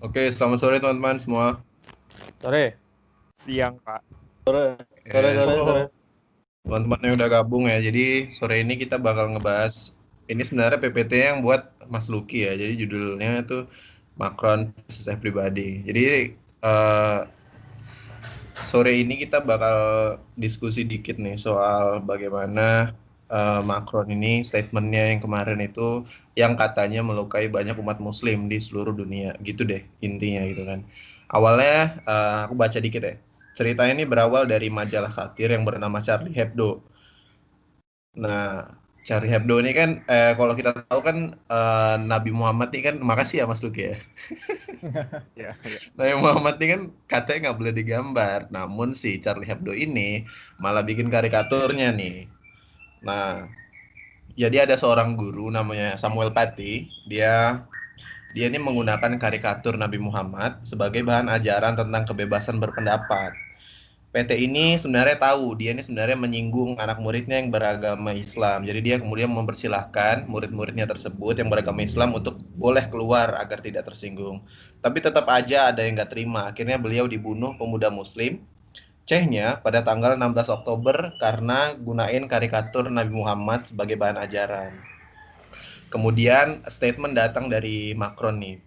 Oke, selamat sore teman-teman semua. Sore. Siang, Pak. Sore. Teman-teman yang udah gabung ya. Jadi sore ini kita bakal ngebahas ini sebenarnya PPT yang buat Mas Lucky ya. Jadi judulnya itu Macron versus Everybody. Jadi sore ini kita bakal diskusi dikit nih soal bagaimana Macron ini statementnya yang kemarin itu yang katanya melukai banyak umat Muslim di seluruh dunia, gitu deh intinya gitu kan. Awalnya aku baca dikit ya. Ceritanya ini berawal dari majalah satir yang bernama Charlie Hebdo. Nah, Charlie Hebdo ini kan kalau kita tahu kan Nabi Muhammad ini kan, makasih ya Mas Luki ya. Ya. Nabi Muhammad ini kan katanya nggak boleh digambar, namun si Charlie Hebdo ini malah bikin karikaturnya nih. Nah, jadi ada seorang guru namanya Samuel Paty, dia ini menggunakan karikatur Nabi Muhammad sebagai bahan ajaran tentang kebebasan berpendapat. PT ini sebenarnya tahu dia ini sebenarnya menyinggung anak muridnya yang beragama Islam. Jadi dia kemudian mempersilahkan murid-muridnya tersebut yang beragama Islam untuk boleh keluar agar tidak tersinggung. Tapi tetap aja ada yang nggak terima. Akhirnya beliau dibunuh pemuda Muslim. Cehnya pada tanggal 16 Oktober karena gunain karikatur Nabi Muhammad sebagai bahan ajaran. Kemudian statement datang dari Macron nih.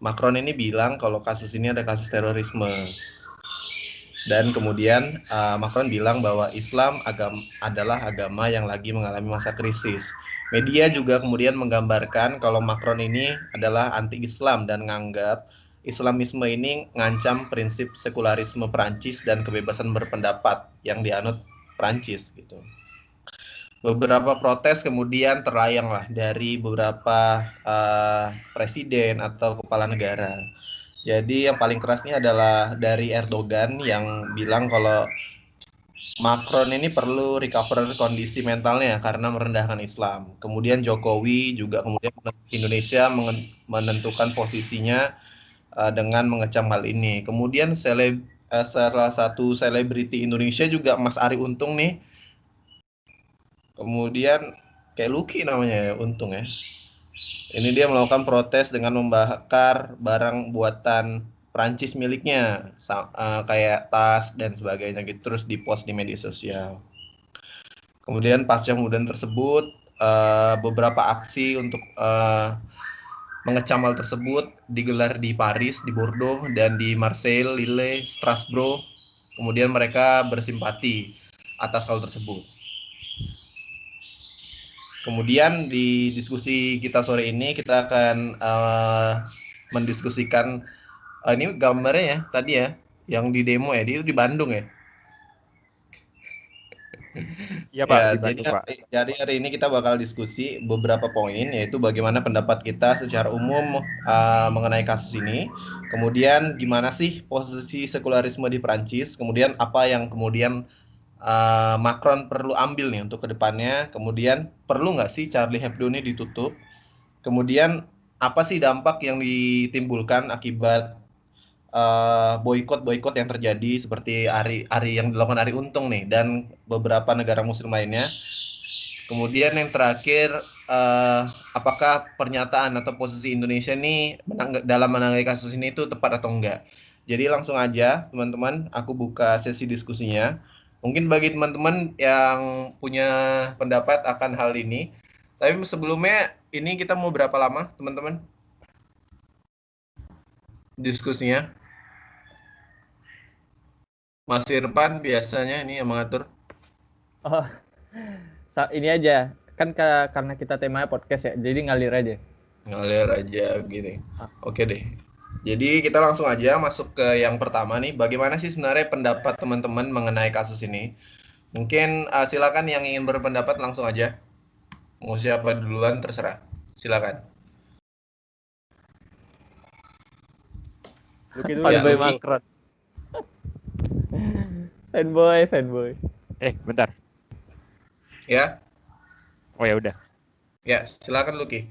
Macron ini bilang kalau kasus ini ada kasus terorisme. Dan kemudian Macron bilang bahwa Islam adalah agama yang lagi mengalami masa krisis. Media juga kemudian menggambarkan kalau Macron ini adalah anti-Islam dan menganggap Islamisme ini ngancam prinsip sekularisme Prancis dan kebebasan berpendapat yang dianut Prancis gitu. Beberapa protes kemudian terlayang lah dari beberapa presiden atau kepala negara. Jadi yang paling kerasnya adalah dari Erdogan yang bilang kalau Macron ini perlu recover kondisi mentalnya karena merendahkan Islam. Kemudian Jokowi juga kemudian Indonesia menentukan posisinya dengan mengecam hal ini. Kemudian salah satu selebriti Indonesia juga Mas Ari Untung nih. Kemudian kayak Lucky namanya ya, Untung ya. Ini dia melakukan protes dengan membakar barang buatan Prancis miliknya, kayak tas dan sebagainya gitu, terus dipost di media sosial. Kemudian pasca kemudian tersebut, beberapa aksi untuk mengecam hal tersebut digelar di Paris, di Bordeaux, dan di Marseille, Lille, Strasbourg. Kemudian mereka bersimpati atas hal tersebut. Kemudian di diskusi kita sore ini kita akan mendiskusikan ini gambarnya ya tadi ya yang di demo ya, dia itu di Bandung ya. Iya, Pak, Ya, di Bandung, Pak. jadi hari ini kita bakal diskusi beberapa poin, yaitu bagaimana pendapat kita secara umum mengenai kasus ini. Kemudian gimana sih posisi sekularisme di Prancis, kemudian apa yang kemudian Macron perlu ambil nih untuk kedepannya. Kemudian perlu nggak sih Charlie Hebdo ini ditutup? Kemudian apa sih dampak yang ditimbulkan akibat boykot yang terjadi seperti Ari yang dilakukan Ari Untung nih dan beberapa negara Muslim lainnya. Kemudian yang terakhir, apakah pernyataan atau posisi Indonesia ini dalam menangani kasus ini itu tepat atau enggak? Jadi langsung aja teman-teman, aku buka sesi diskusinya. Mungkin bagi teman-teman yang punya pendapat akan hal ini, tapi sebelumnya ini kita mau berapa lama teman-teman diskusinya? Mas Irfan biasanya ini yang mengatur. Oh, ini aja. Kan karena kita temanya podcast ya, jadi ngalir aja. Ngalir aja gini. Oke deh. Jadi kita langsung aja masuk ke yang pertama nih. Bagaimana sih sebenarnya pendapat teman-teman mengenai kasus ini? Mungkin silakan yang ingin berpendapat langsung aja. Mau siapa duluan terserah. Silakan. Lucky dulu. Ya, Fanboy Lucky. Macron. fanboy. Bentar. Ya. Oh ya udah. Ya, silakan Lucky.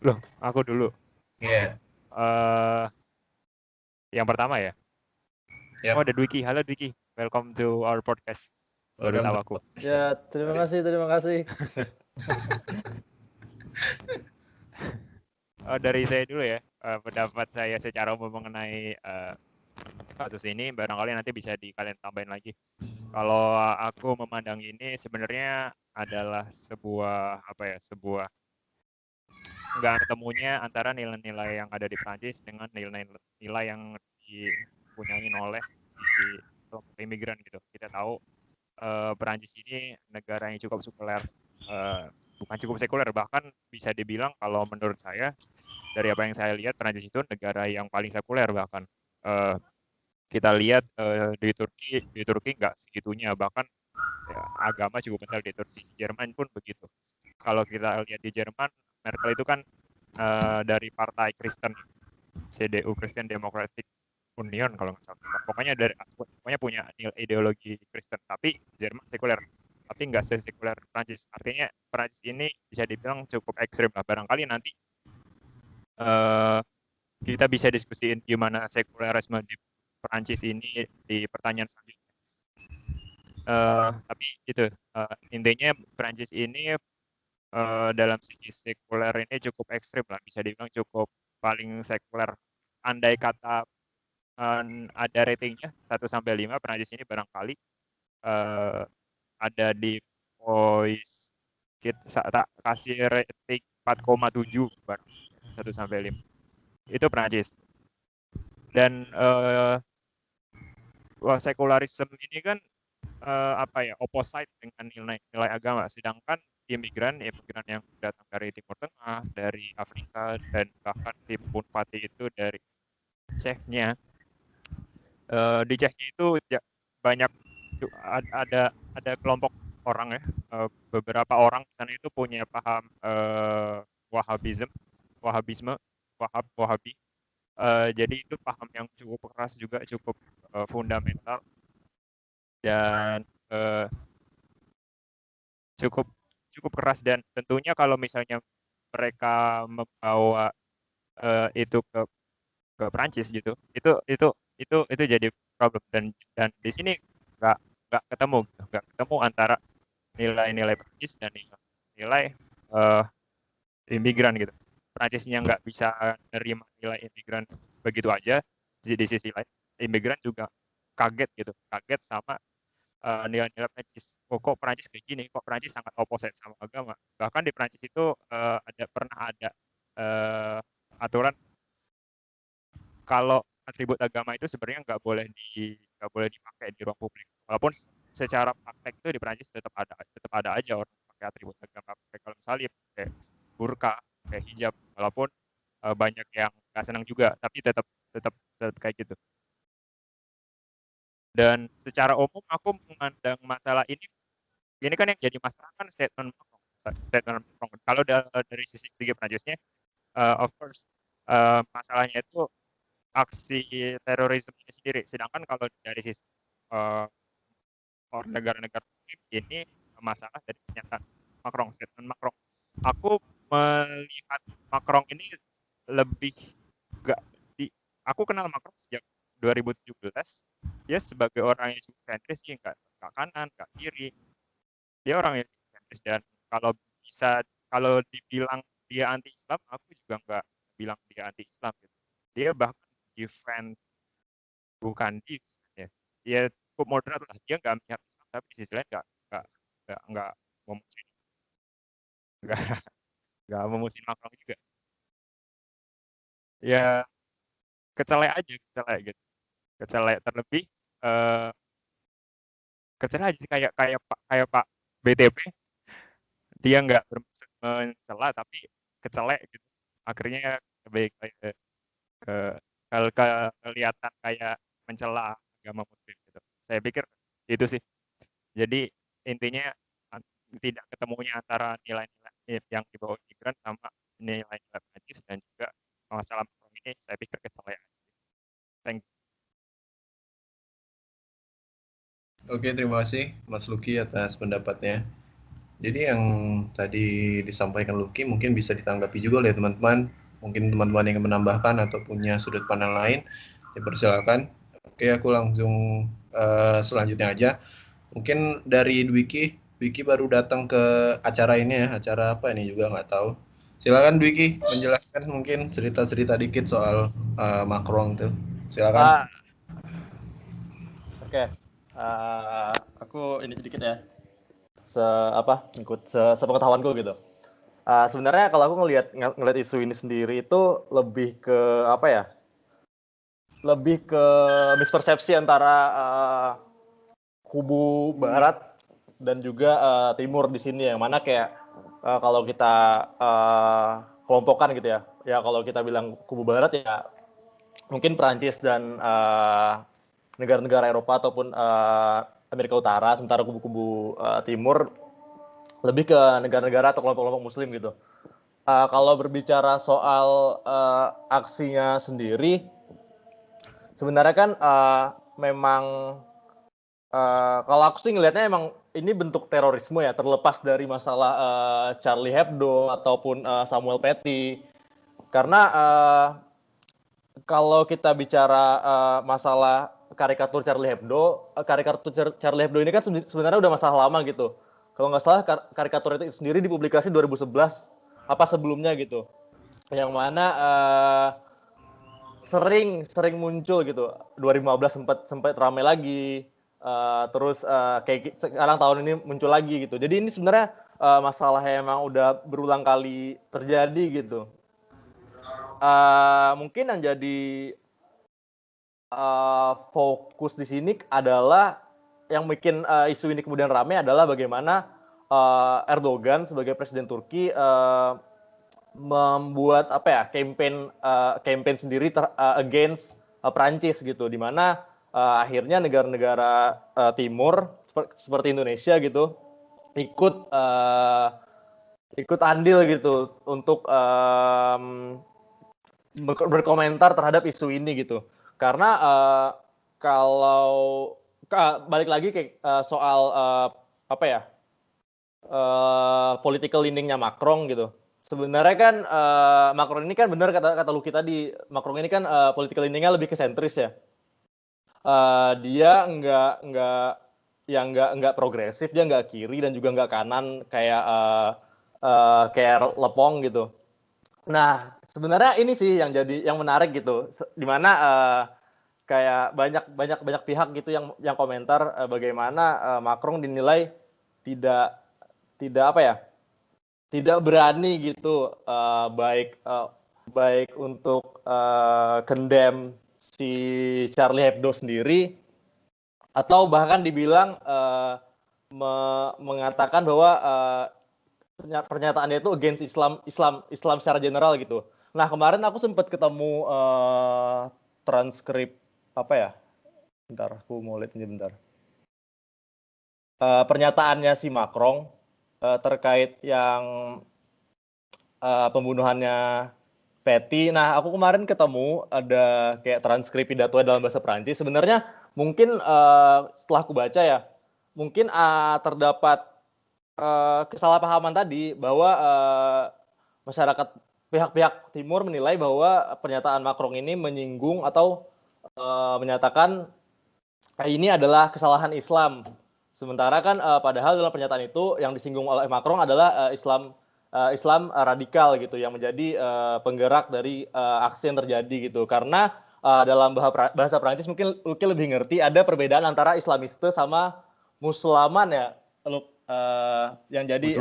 Loh, aku dulu. Ya. Yang pertama ya. Ya. Oh, ada Dwiki. Halo Dwiki. Welcome to our podcast. Baru tahu aku. Ya, terima kasih. Dari saya dulu ya. pendapat saya secara umum mengenai kasus ini. Barangkali nanti bisa kalian tambahin lagi. Kalau aku memandang ini sebenarnya adalah sebuah sebuah nggak ketemunya antara nilai-nilai yang ada di Prancis dengan nilai yang dipunyai oleh si kelompok imigran gitu. Kita tahu Perancis ini negara yang cukup sekuler, bukan cukup sekuler, bahkan bisa dibilang kalau menurut saya dari apa yang saya lihat Perancis itu negara yang paling sekuler bahkan. Kita lihat di Turki nggak segitunya, bahkan ya, agama cukup kental di Turki. Jerman pun begitu. Kalau kita lihat di Jerman, Merkel itu kan dari partai Kristen, CDU Christian Democratic Union kalau nggak salah. Pokoknya punya ideologi Kristen, tapi Jerman sekuler, tapi nggak sesekuler Prancis. Artinya Prancis ini bisa dibilang cukup ekstrim lah. Barangkali nanti kita bisa diskusiin gimana sekulerisme di Prancis ini di pertanyaan selanjutnya. Tapi itu intinya Prancis ini dalam segi sekuler ini cukup ekstrim lah, bisa dibilang cukup paling sekuler. Andai kata ada ratingnya 1-5, Prancis ini barangkali ada di voice kita tak kasih rating 4,7 1-5 itu Prancis. Dan sekularisme ini kan opposite dengan nilai agama, sedangkan imigran yang datang dari Timur Tengah, dari Afrika, dan bahkan si Pati itu dari Czechnya. Di Czechnya itu banyak ada kelompok orang ya, beberapa orang di sana itu punya paham Wahabi. Jadi itu paham yang cukup keras juga, cukup fundamental, dan cukup keras. Dan tentunya kalau misalnya mereka membawa itu ke Prancis gitu, itu jadi problem. Dan di sini nggak ketemu antara nilai-nilai Prancis dan nilai imigran gitu. Prancisnya nggak bisa menerima nilai imigran begitu aja, di sisi lain imigran juga kaget sama nilai-nilai Prancis. Kok Prancis kayak gini? Kok Prancis sangat opposite sama agama? Bahkan di Prancis itu pernah ada aturan kalau atribut agama itu sebenarnya nggak boleh dipakai di ruang publik. Walaupun secara praktek itu di Prancis tetap ada aja orang pakai atribut agama. Kalau misalnya pakai burka, pakai hijab, walaupun banyak yang nggak senang juga, tapi tetap kayak gitu. Dan secara umum aku memandang masalah ini kan yang jadi masalah kan statement Macron. Kalau dari sisi Prancisnya, of course masalahnya itu aksi terorisme sendiri. Sedangkan kalau dari sisi negara-negara muslim ini masalah dari pernyataan statement Macron. Aku melihat Macron ini lebih aku kenal Macron sejak 2017. Dia sebagai orang yang cukup sentris, nggak kanan, nggak kiri. Dia orang yang cukup sentris, dan kalau dibilang dia anti Islam, aku juga nggak bilang dia anti Islam gitu. Dia bahkan defend, bukan ya. Dia cukup moderat lah. Dia nggak melihat Islam, tapi di sisi lain nggak memusuhin nggak nggak memusuhin Macron juga. Ya kecelek gitu. Kecelek terlebih kecelek aja kayak Pak BTP. Dia nggak bermaksud mencela, tapi kecelek gitu. Akhirnya lebih kelihatan kayak mencela agama muslim gitu. Saya pikir itu sih. Jadi intinya tidak ketemunya antara nilai-nilai yang dibawa imigran sama nilai-nilai Prancis, dan juga masalah Macron ini saya pikir kecelek. Thank you. Oke, terima kasih Mas Lucky atas pendapatnya. Jadi yang tadi disampaikan Lucky mungkin bisa ditanggapi juga oleh teman-teman. Mungkin teman-teman yang menambahkan atau punya sudut pandang lain, dipersilakan. Oke, aku langsung selanjutnya aja. Mungkin dari Wiki baru datang ke acara ini ya, acara apa ini juga nggak tahu. Silakan Dwiki menjelaskan mungkin cerita-cerita dikit soal Macron tuh. Silakan. Oke. Aku ini sedikit ya. Sepengetahuanku gitu. Sebenarnya kalau aku ngelihat isu ini sendiri itu lebih ke apa ya? Lebih ke mispersepsi antara kubu barat dan juga timur di sini, yang mana kayak kalau kita kelompokkan gitu ya. Ya kalau kita bilang kubu barat ya mungkin Perancis dan negara-negara Eropa ataupun Amerika Utara, sementara kubu-kubu timur lebih ke negara-negara atau kelompok-kelompok muslim gitu. Kalau berbicara soal aksinya sendiri, sebenarnya kan memang kalau aku sih ngelihatnya emang ini bentuk terorisme ya, terlepas dari masalah Charlie Hebdo ataupun Samuel Paty. Karena kalau kita bicara masalah karikatur Charlie Hebdo, karikatur Charlie Hebdo ini kan sebenarnya udah masalah lama gitu. Kalau nggak salah karikatur itu sendiri dipublikasi 2011 apa sebelumnya gitu. Yang mana sering muncul gitu. 2015 sempat ramai lagi. Terus kayak sekarang tahun ini muncul lagi gitu. Jadi ini sebenarnya masalah yang emang udah berulang kali terjadi gitu. Mungkin yang jadi fokus di sini adalah yang bikin isu ini kemudian ramai adalah bagaimana Erdogan sebagai presiden Turki membuat apa ya campaign sendiri against Prancis gitu, di mana akhirnya negara-negara timur seperti Indonesia gitu ikut andil gitu untuk berkomentar terhadap isu ini gitu. Karena kalau balik lagi ke soal apa ya political leaningnya Macron gitu. Sebenarnya kan Macron ini kan benar kata Luki tadi, Macron ini kan political leaningnya lebih ke sentris ya. Dia nggak progresif, dia nggak kiri dan juga nggak kanan kayak Lepong gitu. Nah, sebenarnya ini sih yang menarik gitu, dimana kayak banyak pihak gitu yang komentar bagaimana Macron dinilai tidak apa ya, tidak berani gitu baik untuk condemn si Charlie Hebdo sendiri, atau bahkan dibilang mengatakan bahwa pernyataannya itu against Islam secara general gitu. Nah, kemarin aku sempat ketemu transkrip apa ya? Bentar, aku mau lihat ini bentar. Pernyataannya si Macron terkait yang pembunuhannya Paty. Nah, aku kemarin ketemu ada kayak transkrip pidato dalam bahasa Prancis. Sebenarnya mungkin setelah aku baca ya, mungkin terdapat kesalahpahaman tadi bahwa masyarakat pihak-pihak timur menilai bahwa pernyataan Macron ini menyinggung atau menyatakan ini adalah kesalahan Islam. Sementara kan padahal dalam pernyataan itu yang disinggung oleh Macron adalah Islam radikal gitu, yang menjadi penggerak dari aksi yang terjadi gitu. Karena dalam bahasa Prancis mungkin Luki lebih ngerti, ada perbedaan antara Islamiste sama Muslaman ya, yang jadi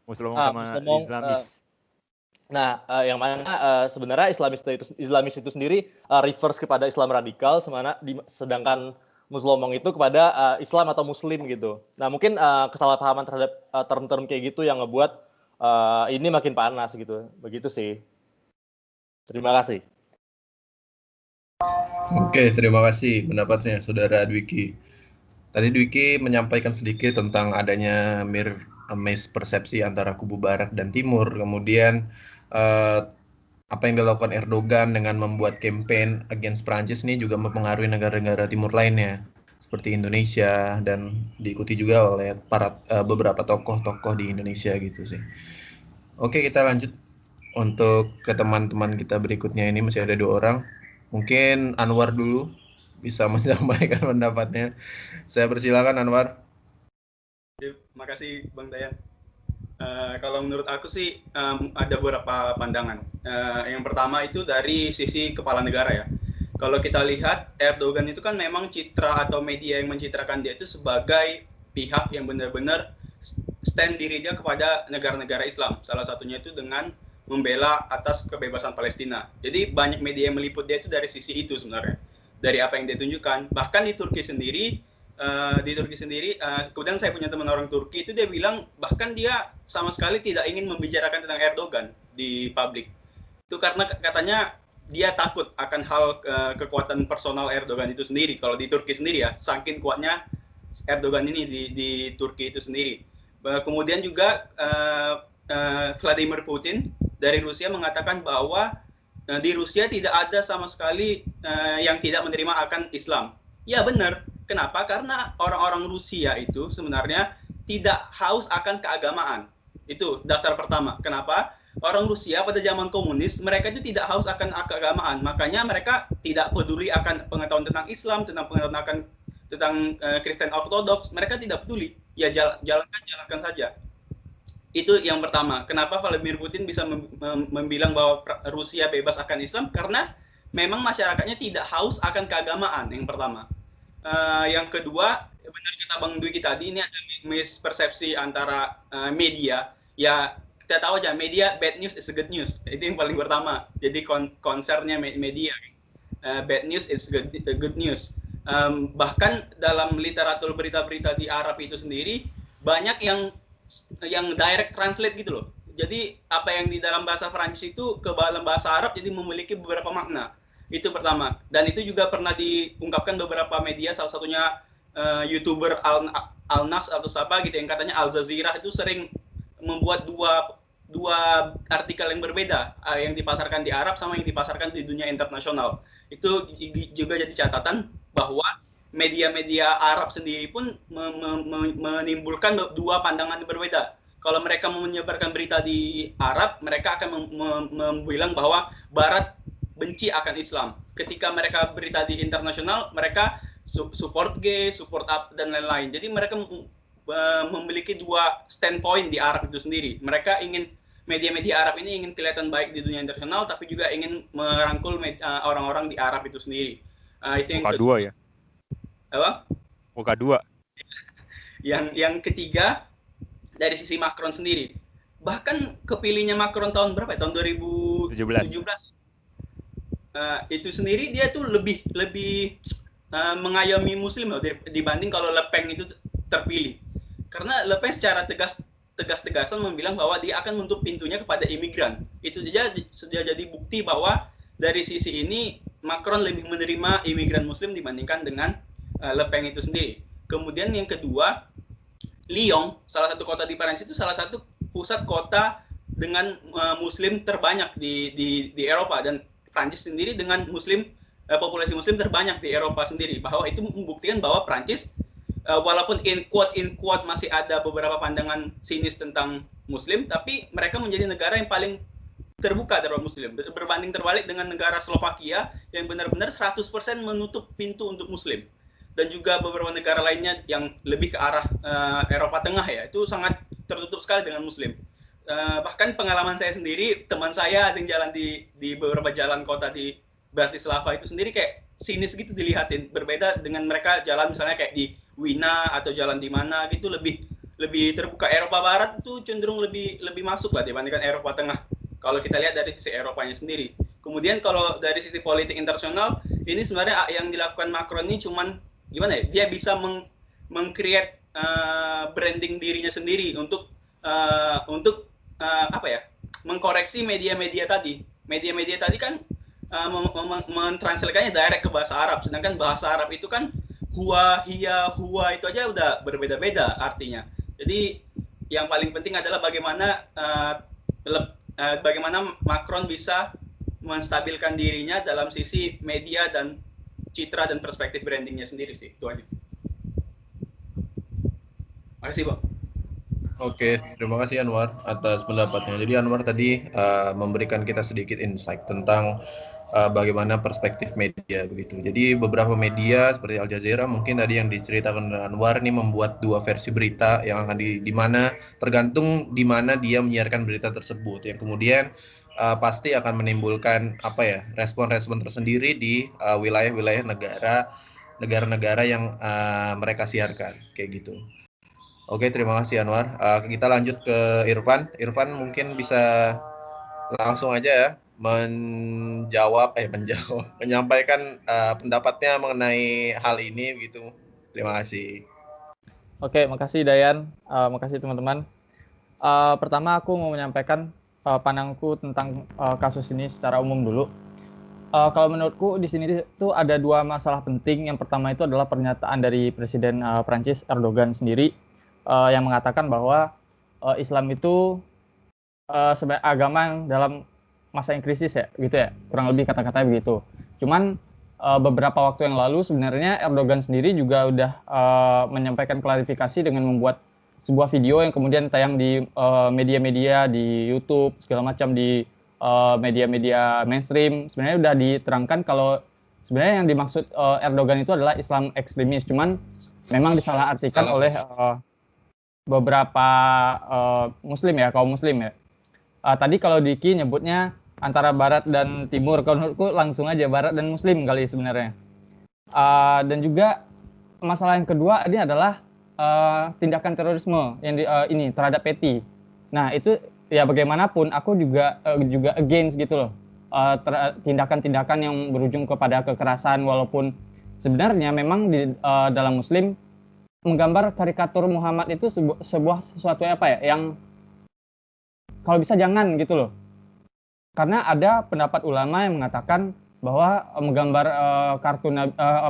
Muslimong sama Muslimong, Islamis. Nah, yang mana sebenarnya Islamis itu sendiri reverse kepada Islam radikal, sedangkan Muslimong itu kepada Islam atau Muslim gitu. Nah, mungkin kesalahpahaman terhadap term-term kayak gitu yang ngebuat ini makin panas gitu. Begitu sih. Terima kasih. Oke, terima kasih pendapatnya Saudara Dwiki. Tadi Dwiki menyampaikan sedikit tentang adanya mispersepsi antara kubu barat dan timur. Kemudian apa yang dilakukan Erdogan dengan membuat campaign against Prancis ini juga mempengaruhi negara-negara timur lainnya seperti Indonesia, dan diikuti juga oleh beberapa tokoh-tokoh di Indonesia gitu sih. Oke, kita lanjut untuk ke teman-teman kita berikutnya. Ini masih ada 2 orang. Mungkin Anwar dulu bisa menyampaikan pendapatnya. Saya persilakan Anwar. Terima kasih Bang Dayan. Kalau menurut aku sih ada beberapa pandangan. Yang pertama itu dari sisi kepala negara ya. Kalau kita lihat Erdogan itu kan memang citra atau media yang mencitrakan dia itu sebagai pihak yang benar-benar stand diri dia kepada negara-negara Islam. Salah satunya itu dengan membela atas kebebasan Palestina. Jadi banyak media yang meliput dia itu dari sisi itu sebenarnya. Dari apa yang dia tunjukkan. Bahkan di Turki sendiri, kemudian saya punya teman orang Turki itu dia bilang bahkan dia sama sekali tidak ingin membicarakan tentang Erdogan di publik. Itu karena katanya dia takut akan hal kekuatan personal Erdogan itu sendiri. Kalau di Turki sendiri ya, saking kuatnya Erdogan ini di Turki itu sendiri. Kemudian juga Vladimir Putin dari Rusia mengatakan bahwa di Rusia tidak ada sama sekali yang tidak menerima akan Islam. Ya benar. Kenapa? Karena orang-orang Rusia itu sebenarnya tidak haus akan keagamaan. Itu daftar pertama. Kenapa? Orang Rusia pada zaman komunis, mereka itu tidak haus akan keagamaan. Makanya mereka tidak peduli akan pengetahuan tentang Islam, tentang pengetahuan tentang Kristen Ortodoks. Mereka tidak peduli. Ya jalankan saja. Itu yang pertama. Kenapa Vladimir Putin bisa membilang bahwa Rusia bebas akan Islam? Karena memang masyarakatnya tidak haus akan keagamaan, yang pertama. Yang kedua, benar kata Bang Dwiki tadi, ini ada mispersepsi antara media. Ya, kita tahu aja, media bad news is a good news. Itu yang paling pertama. Jadi concernnya media. Bad news is good news. Bahkan dalam literatur berita-berita di Arab itu sendiri, banyak yang direct translate gitu loh. Jadi apa yang di dalam bahasa Prancis itu ke dalam bahasa Arab jadi memiliki beberapa makna. Itu pertama. Dan itu juga pernah diungkapkan beberapa media, salah satunya YouTuber Al-Nas atau siapa gitu yang katanya Al Jazeera itu sering membuat dua artikel yang berbeda, yang dipasarkan di Arab sama yang dipasarkan di dunia internasional. Itu juga jadi catatan bahwa media-media Arab sendiri pun menimbulkan dua pandangan yang berbeda. Kalau mereka menyebarkan berita di Arab, mereka akan membilang bahwa Barat benci akan Islam. Ketika mereka berita di internasional, mereka support gay, support up, dan lain-lain. Jadi mereka memiliki dua standpoint di Arab itu sendiri. Mereka ingin, media-media Arab ini ingin kelihatan baik di dunia internasional, tapi juga ingin merangkul orang-orang di Arab itu sendiri. Itu yang kedua ya? Apa? Muka dua. Yang ketiga, dari sisi Macron sendiri. Bahkan kepilihnya Macron tahun berapa ya? Tahun 2017. Itu sendiri dia tuh lebih mengayomi Muslim loh dibanding kalau Le Pen itu terpilih. Karena Le Pen secara tegas-tegasan membilang bahwa dia akan menutup pintunya kepada imigran. Itu sudah jadi bukti bahwa dari sisi ini Macron lebih menerima imigran Muslim dibandingkan dengan Le Pen itu sendiri. Kemudian yang kedua, Lyon, salah satu kota di Perancis itu salah satu pusat kota dengan Muslim terbanyak di Eropa, dan Prancis sendiri dengan populasi Muslim terbanyak di Eropa sendiri. Bahwa itu membuktikan bahwa Prancis walaupun in quote masih ada beberapa pandangan sinis tentang Muslim, tapi mereka menjadi negara yang paling terbuka terhadap Muslim. Berbanding terbalik dengan negara Slovakia yang benar-benar 100% menutup pintu untuk Muslim. Dan juga beberapa negara lainnya yang lebih ke arah Eropa Tengah ya, itu sangat tertutup sekali dengan Muslim. Bahkan pengalaman saya sendiri, teman saya yang jalan di beberapa jalan kota di Bratislava itu sendiri kayak sinis gitu dilihatin. Berbeda dengan mereka jalan misalnya kayak di Wina atau jalan di mana gitu lebih terbuka. Eropa Barat itu cenderung lebih masuk lah dibandingkan Eropa Tengah. Kalau kita lihat dari sisi Eropanya sendiri. Kemudian kalau dari sisi politik internasional, ini sebenarnya yang dilakukan Macron ini cuman gimana ya? Dia bisa meng-create branding dirinya sendiri untuk mengkoreksi media-media tadi. Media-media tadi kan mentranslatekannya direct ke bahasa Arab, sedangkan bahasa Arab itu kan huwa, hiya, huwa itu aja udah berbeda-beda artinya. Jadi yang paling penting adalah bagaimana Macron bisa menstabilkan dirinya dalam sisi media dan citra dan perspektif brandingnya sendiri sih, itu aja. Makasih, Bang. Oke, terima kasih Anwar atas pendapatnya. Jadi Anwar tadi memberikan kita sedikit insight tentang bagaimana perspektif media begitu. Jadi beberapa media seperti Al Jazeera mungkin tadi yang diceritakan oleh Anwar ini membuat 2 versi berita yang akan di mana tergantung di mana dia menyiarkan berita tersebut, yang kemudian pasti akan menimbulkan respon-respon tersendiri di wilayah-wilayah negara-negara yang mereka siarkan kayak gitu. Oke, terima kasih Anwar. Kita lanjut ke Irfan. Irfan mungkin bisa langsung aja ya menyampaikan pendapatnya mengenai hal ini begitu. Terima kasih. Oke, makasih Dayan, makasih teman-teman. Pertama aku mau menyampaikan pandanganku tentang kasus ini secara umum dulu. Kalau menurutku di sini tuh ada 2 masalah penting. Yang pertama itu adalah pernyataan dari Presiden Prancis Erdogan sendiri yang mengatakan bahwa Islam itu sebagai agama yang dalam masa yang krisis ya, gitu ya, kurang lebih kata-katanya begitu. Cuman beberapa waktu yang lalu sebenarnya Erdogan sendiri juga udah menyampaikan klarifikasi dengan membuat sebuah video yang kemudian tayang di media-media di YouTube segala macam, di media-media mainstream. Sebenarnya udah diterangkan kalau sebenarnya yang dimaksud Erdogan itu adalah Islam ekstremis, cuman memang disalahartikan oleh beberapa Muslim ya, kaum Muslim ya. Tadi kalau Diki nyebutnya antara Barat dan Timur, kalau menurutku langsung aja Barat dan Muslim kali sebenarnya. Dan juga masalah yang kedua ini adalah tindakan terorisme yang ini terhadap PETI. Nah itu ya bagaimanapun aku juga against gitu loh, tindakan-tindakan yang berujung kepada kekerasan, walaupun sebenarnya memang di dalam Muslim menggambar karikatur Muhammad itu sebuah sesuatu yang kalau bisa jangan gitu loh. Karena ada pendapat ulama yang mengatakan bahwa menggambar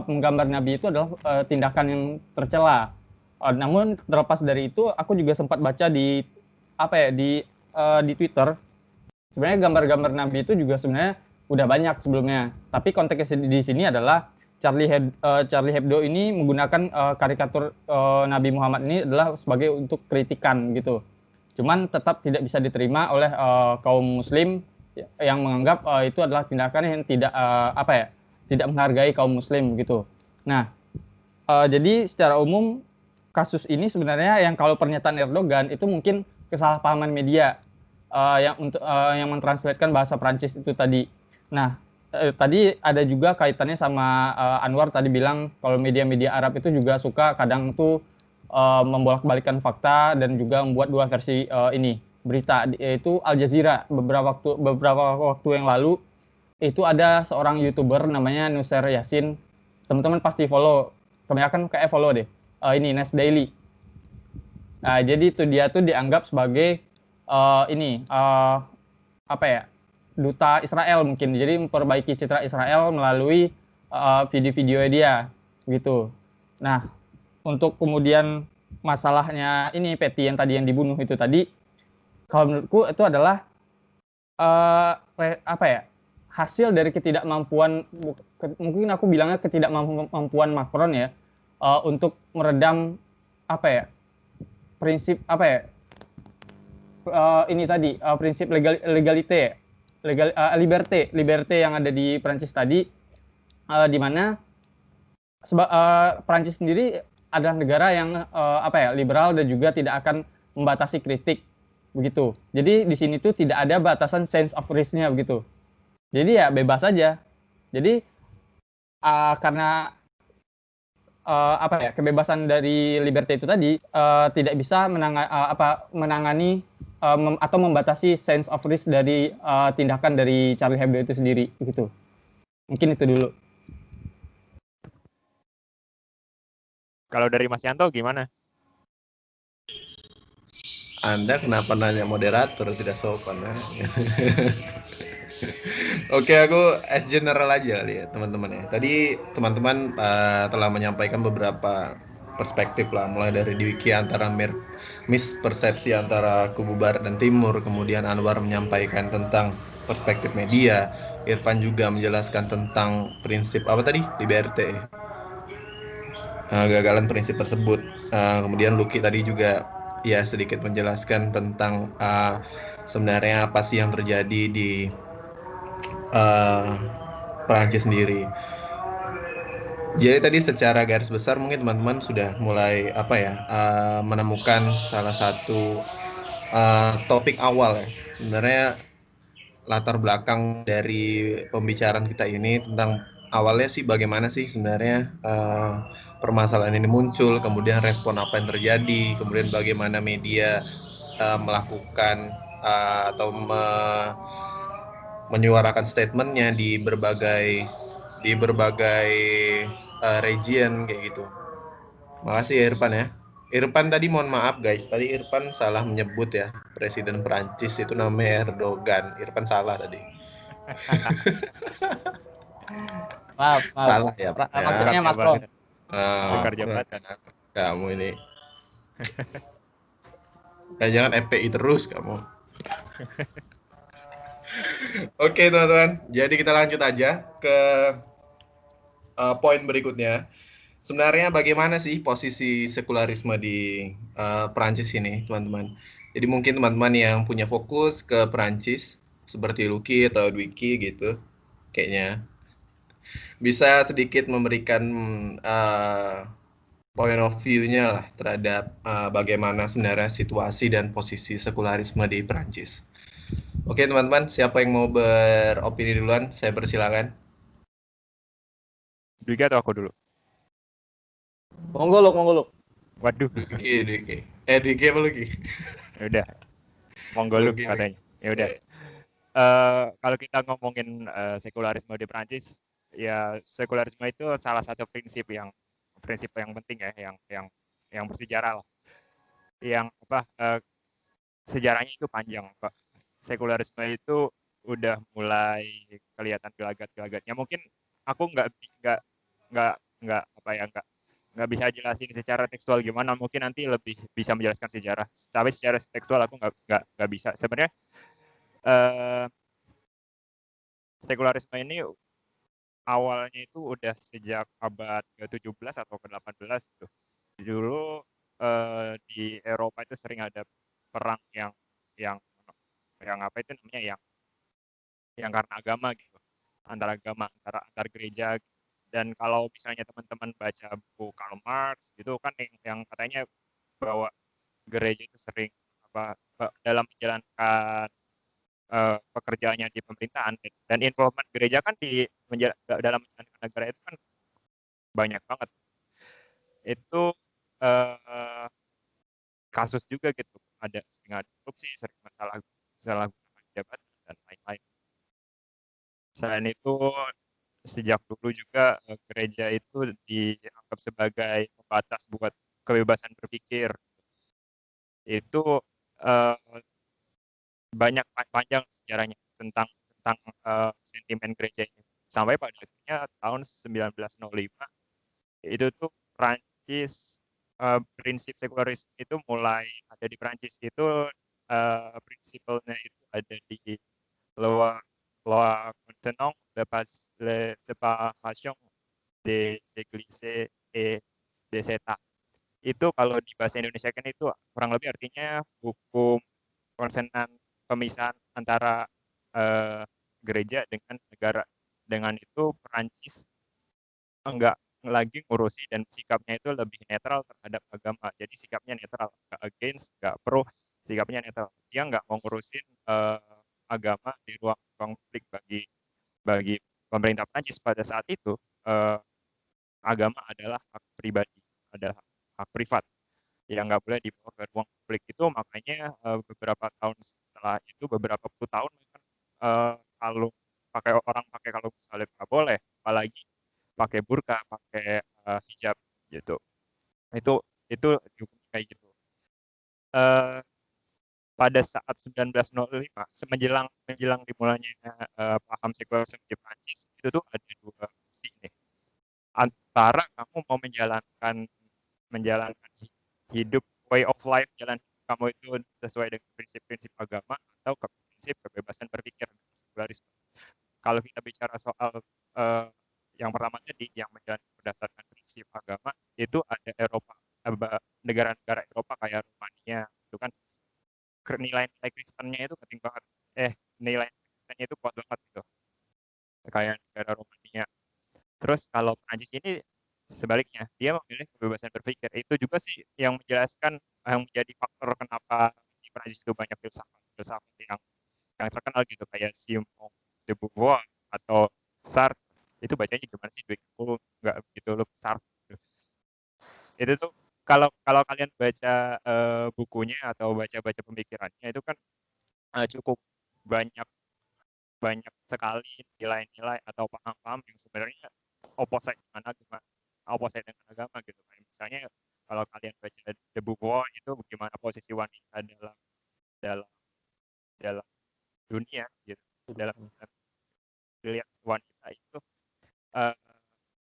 menggambar Nabi itu adalah tindakan yang tercela. Namun terlepas dari itu, aku juga sempat baca di di Twitter. Sebenarnya gambar-gambar Nabi itu juga sebenarnya udah banyak sebelumnya. Tapi konteksnya di sini adalah Charlie Hebdo ini menggunakan karikatur Nabi Muhammad ini adalah sebagai untuk kritikan gitu. Cuman tetap tidak bisa diterima oleh kaum Muslim yang menganggap itu adalah tindakan yang tidak tidak menghargai kaum Muslim gitu. Nah, jadi secara umum kasus ini sebenarnya yang kalau pernyataan Erdogan itu mungkin kesalahpahaman media yang mentranslatekan bahasa Prancis itu tadi. Nah, tadi ada juga kaitannya sama Anwar tadi bilang kalau media-media Arab itu juga suka kadang tuh membolak-balikan fakta dan juga membuat 2 versi berita, yaitu Al Jazeera. Beberapa waktu yang lalu itu ada seorang YouTuber namanya Nusair Yassin. Teman-teman pasti follow, kebanyakan kayak follow deh. Ini Nas Daily. Nah, jadi itu dia tuh dianggap sebagai duta Israel mungkin. Jadi memperbaiki citra Israel melalui video-video dia gitu. Nah, untuk kemudian masalahnya ini PETI yang tadi yang dibunuh itu tadi, kalau menurutku itu adalah hasil dari ketidakmampuan, mungkin aku bilangnya ketidakmampuan Macron ya, untuk meredam prinsip ini tadi prinsip legalite, liberté yang ada di Prancis tadi, di mana Prancis sendiri adalah negara yang liberal dan juga tidak akan membatasi kritik begitu. Jadi di sini tuh tidak ada batasan sense of risk-nya begitu. Jadi ya bebas aja. Jadi karena kebebasan dari liberté itu tadi tidak bisa menangani atau membatasi sense of risk dari tindakan dari Charlie Hebdo itu sendiri begitu. Mungkin itu dulu. Kalau dari Mas Yanto gimana? Anda kenapa nanya moderator, tidak sopan ya? Oke, aku as general aja kali ya teman-teman ya. Tadi teman-teman telah menyampaikan beberapa perspektif lah, mulai dari Dwiki antara mispersepsi antara kubu Barat dan Timur, kemudian Anwar menyampaikan tentang perspektif media, Irfan juga menjelaskan tentang prinsip liberté, gagalan prinsip tersebut. Kemudian Lucky tadi juga ya sedikit menjelaskan tentang sebenarnya apa sih yang terjadi di Perancis sendiri. Jadi tadi secara garis besar mungkin teman-teman sudah mulai menemukan salah satu topik awal ya. Sebenarnya latar belakang dari pembicaraan kita ini tentang awalnya sih bagaimana sih sebenarnya permasalahan ini muncul, kemudian respon apa yang terjadi, kemudian bagaimana media melakukan atau menyuarakan statementnya di berbagai region kayak gitu. Makasih ya Irfan ya. Irfan tadi mohon maaf guys, tadi Irfan salah menyebut ya Presiden Perancis itu namanya Erdogan. Irfan salah tadi. Maaf, maaf. Salah ya Pak ya. Tukar Maksudnya Macron. jabatan. Oh, Tukar jabatan. kamu ini. Jangan FPI terus kamu. Oke teman-teman, jadi kita lanjut aja ke poin berikutnya. Sebenarnya bagaimana sih posisi sekularisme di Perancis ini, teman-teman? Jadi mungkin teman-teman yang punya fokus ke Perancis, seperti Lucky atau Dwiki gitu, kayaknya bisa sedikit memberikan point of view-nya lah terhadap bagaimana sebenarnya situasi dan posisi sekularisme di Perancis. Oke teman-teman, siapa yang mau beropini duluan? Saya persilakan. Dwiki atau aku dulu? Monggo Luk. Waduh, Dwiki. Dwiki apa Lucky? ya udah. Monggo lu Lucky. katanya. Ya udah. Kalau kita ngomongin sekularisme di Prancis, ya sekularisme itu salah satu prinsip yang penting ya, yang bersejarah lah. Yang sejarahnya itu panjang, Pak. Sekularisme itu udah mulai kelihatan gelagat-gelagatnya. Mungkin aku nggak bisa jelasin secara tekstual gimana. Mungkin nanti lebih bisa menjelaskan sejarah. Tapi secara tekstual aku nggak bisa. Sebenarnya sekularisme ini awalnya itu udah sejak abad ke-17 atau ke-18 gitu. Dulu di Eropa itu sering ada perang yang yang apa itu namanya yang karena agama gitu. Antar gereja gitu. Dan kalau misalnya teman-teman baca buku Karl Marx gitu kan yang katanya bahwa gereja itu sering dalam menjalankan pekerjaannya di pemerintahan dan involvement gereja kan dalam menjalankan negara itu kan banyak banget. Itu kasus juga gitu. Sering ada korupsi, sering masalah gunakan jabatan dan lain-lain. Selain itu sejak dulu juga gereja itu dianggap sebagai pembatas buat kebebasan berpikir. Itu banyak panjang sejarahnya tentang sentimen gereja ini. Sampai pada akhirnya tahun 1905 itu tuh Prancis prinsip sekularisme itu mulai ada di Prancis itu prinsipnya itu ada di loi contenant la séparation des églises et des États. Itu kalau di bahasa Indonesia kan itu kurang lebih artinya hukum konsenan pemisahan antara gereja dengan negara. Dengan itu Perancis enggak lagi ngurusi dan sikapnya itu lebih netral terhadap agama. Jadi sikapnya netral, nggak against, nggak pro, sikapnya netral. Dia nggak mau ngurusin agama di ruang konflik bagi pemerintah Prancis pada saat itu. Agama adalah hak pribadi, adalah hak privat yang nggak boleh dibawa ke ruang publik. Itu makanya beberapa tahun setelah itu, beberapa puluh tahun kalau orang pakai kalung salib nggak boleh, apalagi pakai burka, pakai hijab gitu. Itu kayak gitu. Pada saat 1905 menjelang dimulainya paham sekularisme di Prancis itu tuh ada dua opsi nih. Antara kamu mau menjalankan hidup way of life, jalan kamu itu sesuai dengan prinsip-prinsip agama atau prinsip kebebasan berpikir sekularisme. Kalau kita bicara soal yang pertama tadi yang menjalankan berdasarkan prinsip agama itu ada negara-negara Eropa kayak Rumania itu kan nilai-nilai Kristennya itu penting banget. Nilai Kristennya itu kuat banget gitu. Kayak negara Rumania Terus kalau Prancis ini sebaliknya, dia memilih kebebasan berpikir. Itu juga sih yang menjelaskan yang menjadi faktor kenapa di Prancis itu banyak filsafat yang terkenal gitu kayak Simone de Beauvoir atau Sartre. Itu bacanya gimana sih? Aku nggak begitu lu Sartre. Itu tuh kalau kalau kalian baca bukunya atau baca-baca pemikirannya itu kan cukup banyak banyak sekali nilai-nilai atau paham-paham yang sebenarnya opposite dengan agama, opposite dengan agama gitu. Kayak misalnya kalau kalian baca The Beauvoir itu bagaimana posisi wanita dalam dalam dalam dunia gitu, dalam dilihat wanita itu eh,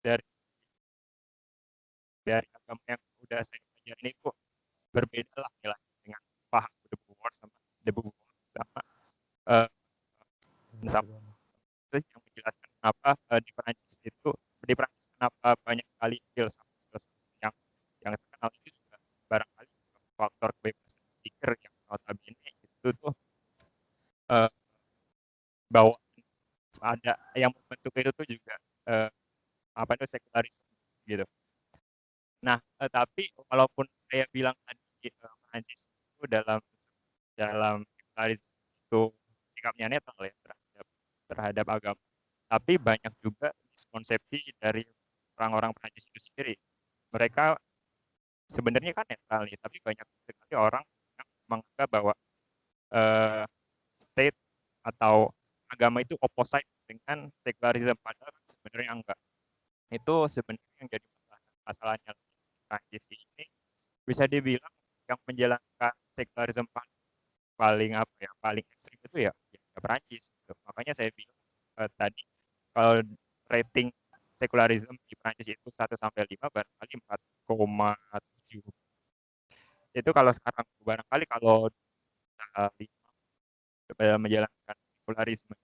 dari dari agama yang udah saya pelajari itu berbeda lah nilai dengan paham The Beauvoir sama The Beauvoir sama eh, sama itu yang menjelaskan kenapa di Perancis kenapa banyak sekali filsafat yang terkenal itu juga barangkali faktor kebebasan pikir yang notabene itu tuh eh, bahwa ada yang membentuk itu tuh juga apa itu sekularisme gitu. Nah, tapi walaupun saya bilang tadi Perancis itu dalam dalam sekularisme itu sikapnya netral ya terhadap agama, tapi banyak juga miskonsepsi dari orang-orang Perancis itu sendiri. Mereka sebenarnya kan netral nih, tapi banyak sekali orang yang menganggap bahwa eh, state atau agama itu opposite dengan sekularisme, padahal kan sebenarnya enggak. Itu sebenarnya yang jadi masalahnya Prancis ini bisa dibilang yang menjalankan sekularisme paling apa ya paling ekstrim itu ya Prancis gitu. Makanya saya bilang tadi kalau rating sekularisme di Prancis itu 1 sampai 5 barangkali 4,7. Itu kalau sekarang barangkali kalau 5 menjalankan sekularisme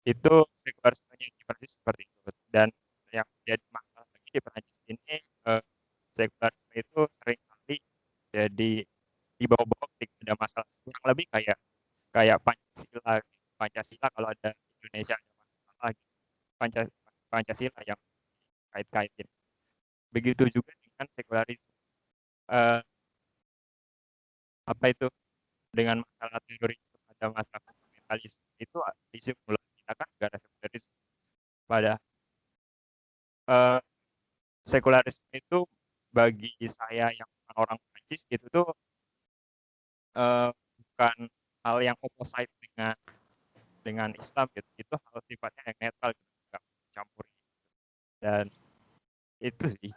itu sekularismenya di Prancis seperti itu. Dan yang jadi masalah lagi di Prancis ini sekularisme itu seringkali jadi dibawa-bawa ketika ada masalah kurang lebih kayak kayak Pancasila kalau ada Indonesia ada masalah gitu. Pancasila yang kait-kaitin. Begitu juga dengan sekularisme. Eh, apa itu dengan masalah terorisme ada masalah fundamentalisme itu isu mulai kita kan negara sekularisme pada sekularisme itu bagi saya yang orang Prancis itu tuh bukan hal yang opposite dengan Islam gitu. Itu hal sifatnya yang netral gitu, nggak campur. Dan itu sih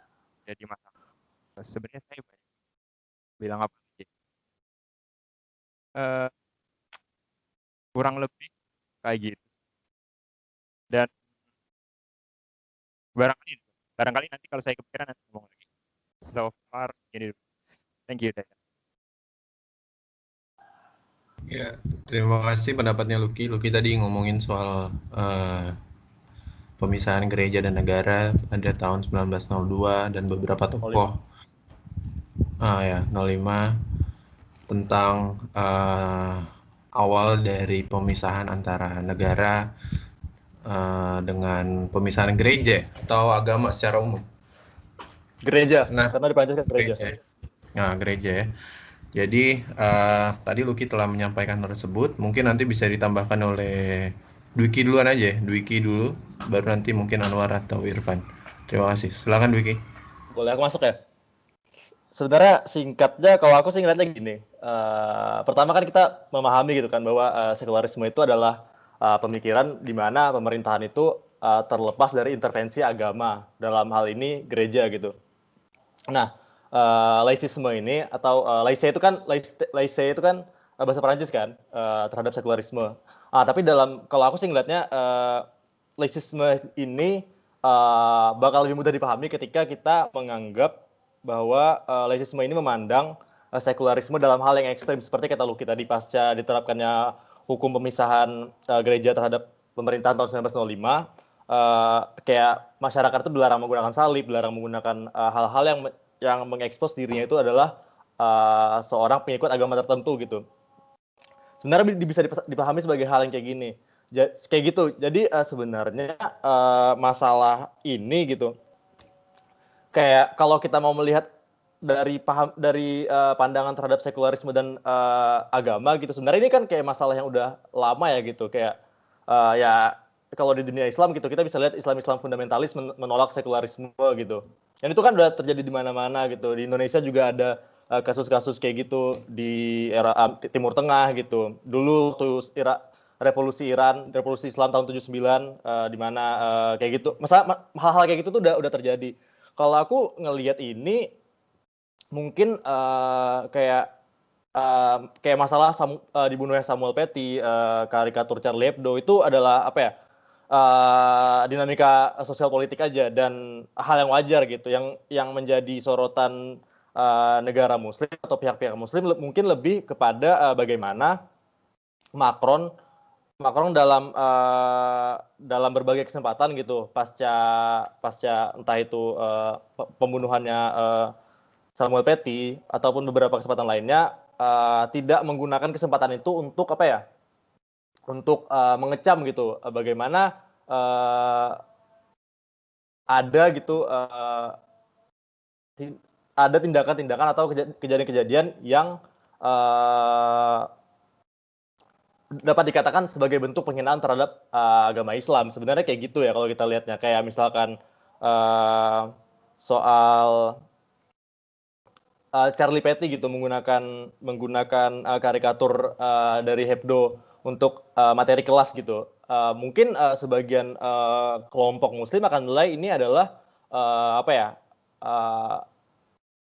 jadi masalah. Sebenarnya saya banyak bilang apa lagi? Kurang lebih kayak gitu. Dan barangkali nanti kalau saya kepikiran nanti ngomong lagi. So far gini dulu. Thank you, Daya. Ya, terima kasih pendapatnya Lucky. Lucky tadi ngomongin soal pemisahan gereja dan negara pada tahun 1902 dan beberapa tokoh 05 tentang awal dari pemisahan antara negara dengan pemisahan gereja atau agama secara umum. Gereja, Nah, karena di Prancis kan gereja. Nah, gereja ya. Jadi tadi Lucky telah menyampaikan tersebut. Mungkin nanti bisa ditambahkan oleh Dwiki duluan aja. Dwiki dulu, baru nanti mungkin Anwar atau Irfan. Terima kasih. Silakan Dwiki. Boleh aku masuk ya? Sebenarnya singkatnya kalau aku sih ngeliatnya gini. Pertama kan kita memahami gitu kan bahwa sekularisme itu adalah pemikiran di mana pemerintahan itu terlepas dari intervensi agama, dalam hal ini gereja gitu. Nah, laïcisme ini atau laïcité itu kan bahasa Perancis kan terhadap sekularisme. Tapi kalau aku sih ngeliatnya laïcisme ini bakal lebih mudah dipahami ketika kita menganggap bahwa laïcisme ini memandang sekularisme dalam hal yang ekstrim seperti kata Lucky tadi pasca diterapkannya hukum pemisahan gereja terhadap pemerintahan tahun 1905. Kayak masyarakat itu dilarang menggunakan salib, dilarang menggunakan hal-hal yang mengekspos dirinya itu adalah seorang pengikut agama tertentu gitu. Sebenarnya bisa dipahami sebagai hal yang kayak gini. Kayak gitu. Jadi sebenarnya masalah ini gitu, kayak kalau kita mau melihat dari pandangan terhadap sekularisme dan agama gitu, sebenarnya ini kan kayak masalah yang udah lama ya gitu, kayak ya kalau di dunia Islam gitu kita bisa lihat Islam fundamentalis menolak sekularisme gitu. Dan itu kan udah terjadi di mana-mana gitu. Di Indonesia juga ada kasus-kasus kayak gitu di era Timur Tengah gitu. Dulu waktu revolusi Iran, revolusi Islam tahun 79 di mana kayak gitu. Hal-hal kayak gitu tuh udah terjadi. Kalau aku ngelihat ini mungkin kayak masalah dibunuhnya Samuel Paty, karikatur Charlie Hebdo itu adalah apa ya? Dinamika sosial politik aja dan hal yang wajar gitu, yang menjadi sorotan negara Muslim atau pihak-pihak Muslim mungkin lebih kepada bagaimana Macron dalam berbagai kesempatan gitu pasca entah itu pembunuhannya Samuel Paty ataupun beberapa kesempatan lainnya tidak menggunakan kesempatan itu untuk apa ya? Untuk mengecam gitu bagaimana ada gitu ada tindakan-tindakan atau kejadian-kejadian yang dapat dikatakan sebagai bentuk penghinaan terhadap agama Islam. Sebenarnya kayak gitu ya kalau kita lihatnya, kayak misalkan soal Charlie Paty gitu menggunakan karikatur dari Hebdo untuk materi kelas gitu. Mungkin sebagian kelompok Muslim akan menilai ini adalah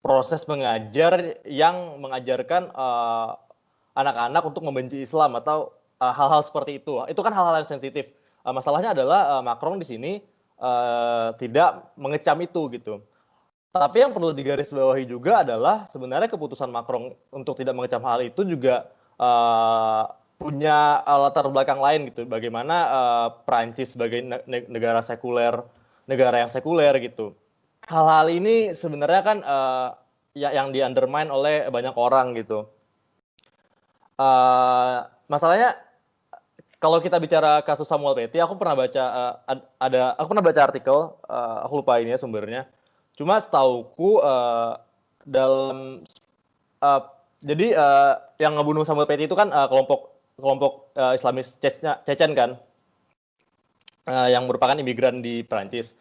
proses mengajar yang mengajarkan anak-anak untuk membenci Islam atau hal-hal seperti itu. Itu kan hal-hal yang sensitif. Masalahnya adalah Macron di sini tidak mengecam itu gitu. Tapi yang perlu digarisbawahi juga adalah sebenarnya keputusan Macron untuk tidak mengecam hal itu juga punya latar belakang lain gitu. Bagaimana Prancis sebagai negara yang sekuler gitu. Hal-hal ini sebenarnya kan yang di-undermine oleh banyak orang gitu. Masalahnya kalau kita bicara kasus Samuel Paty, aku pernah baca artikel, aku lupa ini ya sumbernya. Cuma setauku jadi yang ngebunuh Samuel Paty itu kan kelompok Islamis Chechen kan, yang merupakan imigran di Prancis.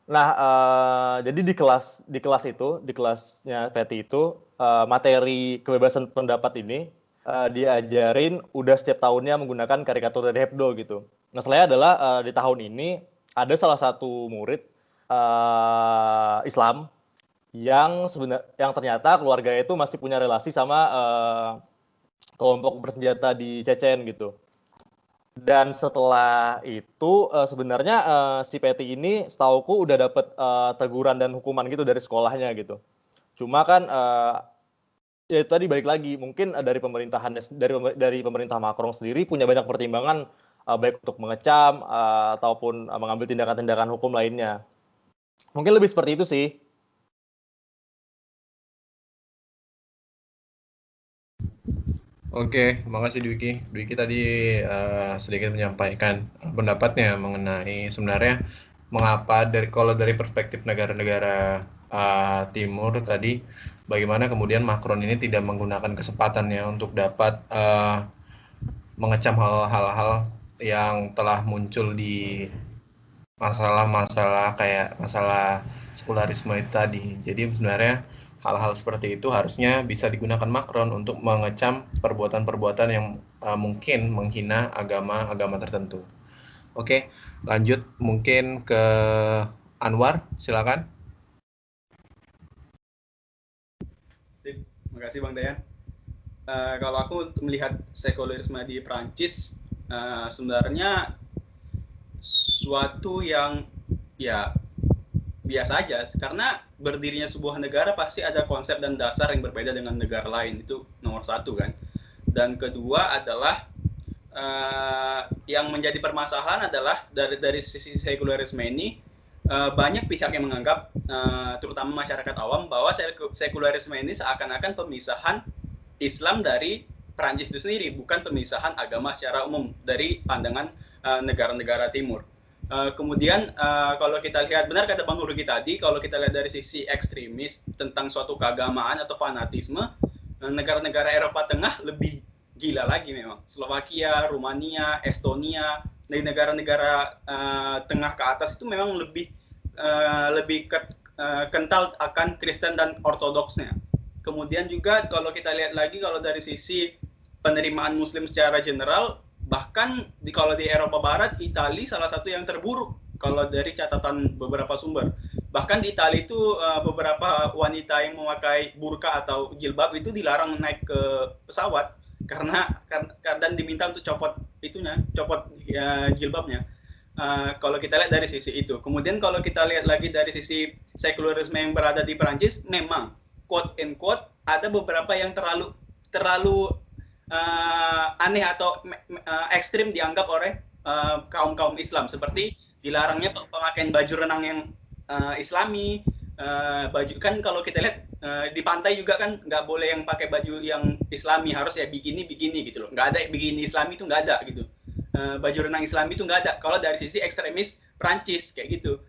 Nah, jadi di kelasnya Paty itu materi kebebasan pendapat ini diajarin udah setiap tahunnya menggunakan karikatur dari Hebdo gitu. Masalahnya adalah di tahun ini ada salah satu murid Islam yang ternyata keluarganya itu masih punya relasi sama kelompok bersenjata di Chechen gitu. Dan setelah itu sebenarnya si Paty ini setauku udah dapat teguran dan hukuman gitu dari sekolahnya gitu. Cuma kan ya itu tadi balik lagi, mungkin dari pemerintah Macron sendiri punya banyak pertimbangan baik untuk mengecam ataupun mengambil tindakan-tindakan hukum lainnya. Mungkin lebih seperti itu sih. Oke, makasih Dwiki. Dwiki tadi sedikit menyampaikan pendapatnya mengenai sebenarnya mengapa kalau dari perspektif negara-negara Timur tadi, bagaimana kemudian Macron ini tidak menggunakan kesempatannya untuk dapat mengecam hal-hal yang telah muncul di masalah kayak masalah sekularisme itu tadi. Jadi sebenarnya hal-hal seperti itu harusnya bisa digunakan Macron untuk mengecam perbuatan-perbuatan yang mungkin menghina agama tertentu. Oke, lanjut mungkin ke Anwar, silakan. Terima kasih Bang Dayan. Kalau aku melihat sekularisme di Prancis, sebenarnya suatu yang ya biasa aja, karena berdirinya sebuah negara pasti ada konsep dan dasar yang berbeda dengan negara lain, itu nomor satu kan. Dan kedua adalah yang menjadi permasalahan adalah dari sisi sekularisme ini banyak pihak yang menganggap terutama masyarakat awam bahwa sekularisme ini seakan-akan pemisahan Islam dari Prancis itu sendiri, bukan pemisahan agama secara umum dari pandangan negara-negara timur. Kemudian kalau kita lihat, benar kata Bang Nurgi tadi, kalau kita lihat dari sisi ekstremis tentang suatu keagamaan atau fanatisme, negara-negara Eropa Tengah lebih gila lagi memang. Slovakia, Rumania, Estonia, dari negara-negara tengah ke atas itu memang lebih kental akan Kristen dan Ortodoksnya. Kemudian juga kalau kita lihat lagi, kalau dari sisi penerimaan Muslim secara general, bahkan kalau di Eropa Barat, Italia salah satu yang terburuk kalau dari catatan beberapa sumber. Bahkan di Italia itu beberapa wanita yang memakai burka atau jilbab itu dilarang naik ke pesawat karena dan diminta untuk copot jilbabnya. Kalau kita lihat dari sisi itu. Kemudian kalau kita lihat lagi dari sisi sekularisme yang berada di Perancis, memang quote and quote ada beberapa yang terlalu aneh atau ekstrim dianggap oleh kaum Islam, seperti dilarangnya pemakaian baju renang yang Islami. Baju kan kalau kita lihat di pantai juga kan nggak boleh yang pakai baju yang Islami, harus ya bikini gitu loh. Nggak ada bikini Islami itu, nggak ada gitu. Baju renang Islami itu nggak ada. Kalau dari sisi ekstremis Prancis kayak gitu,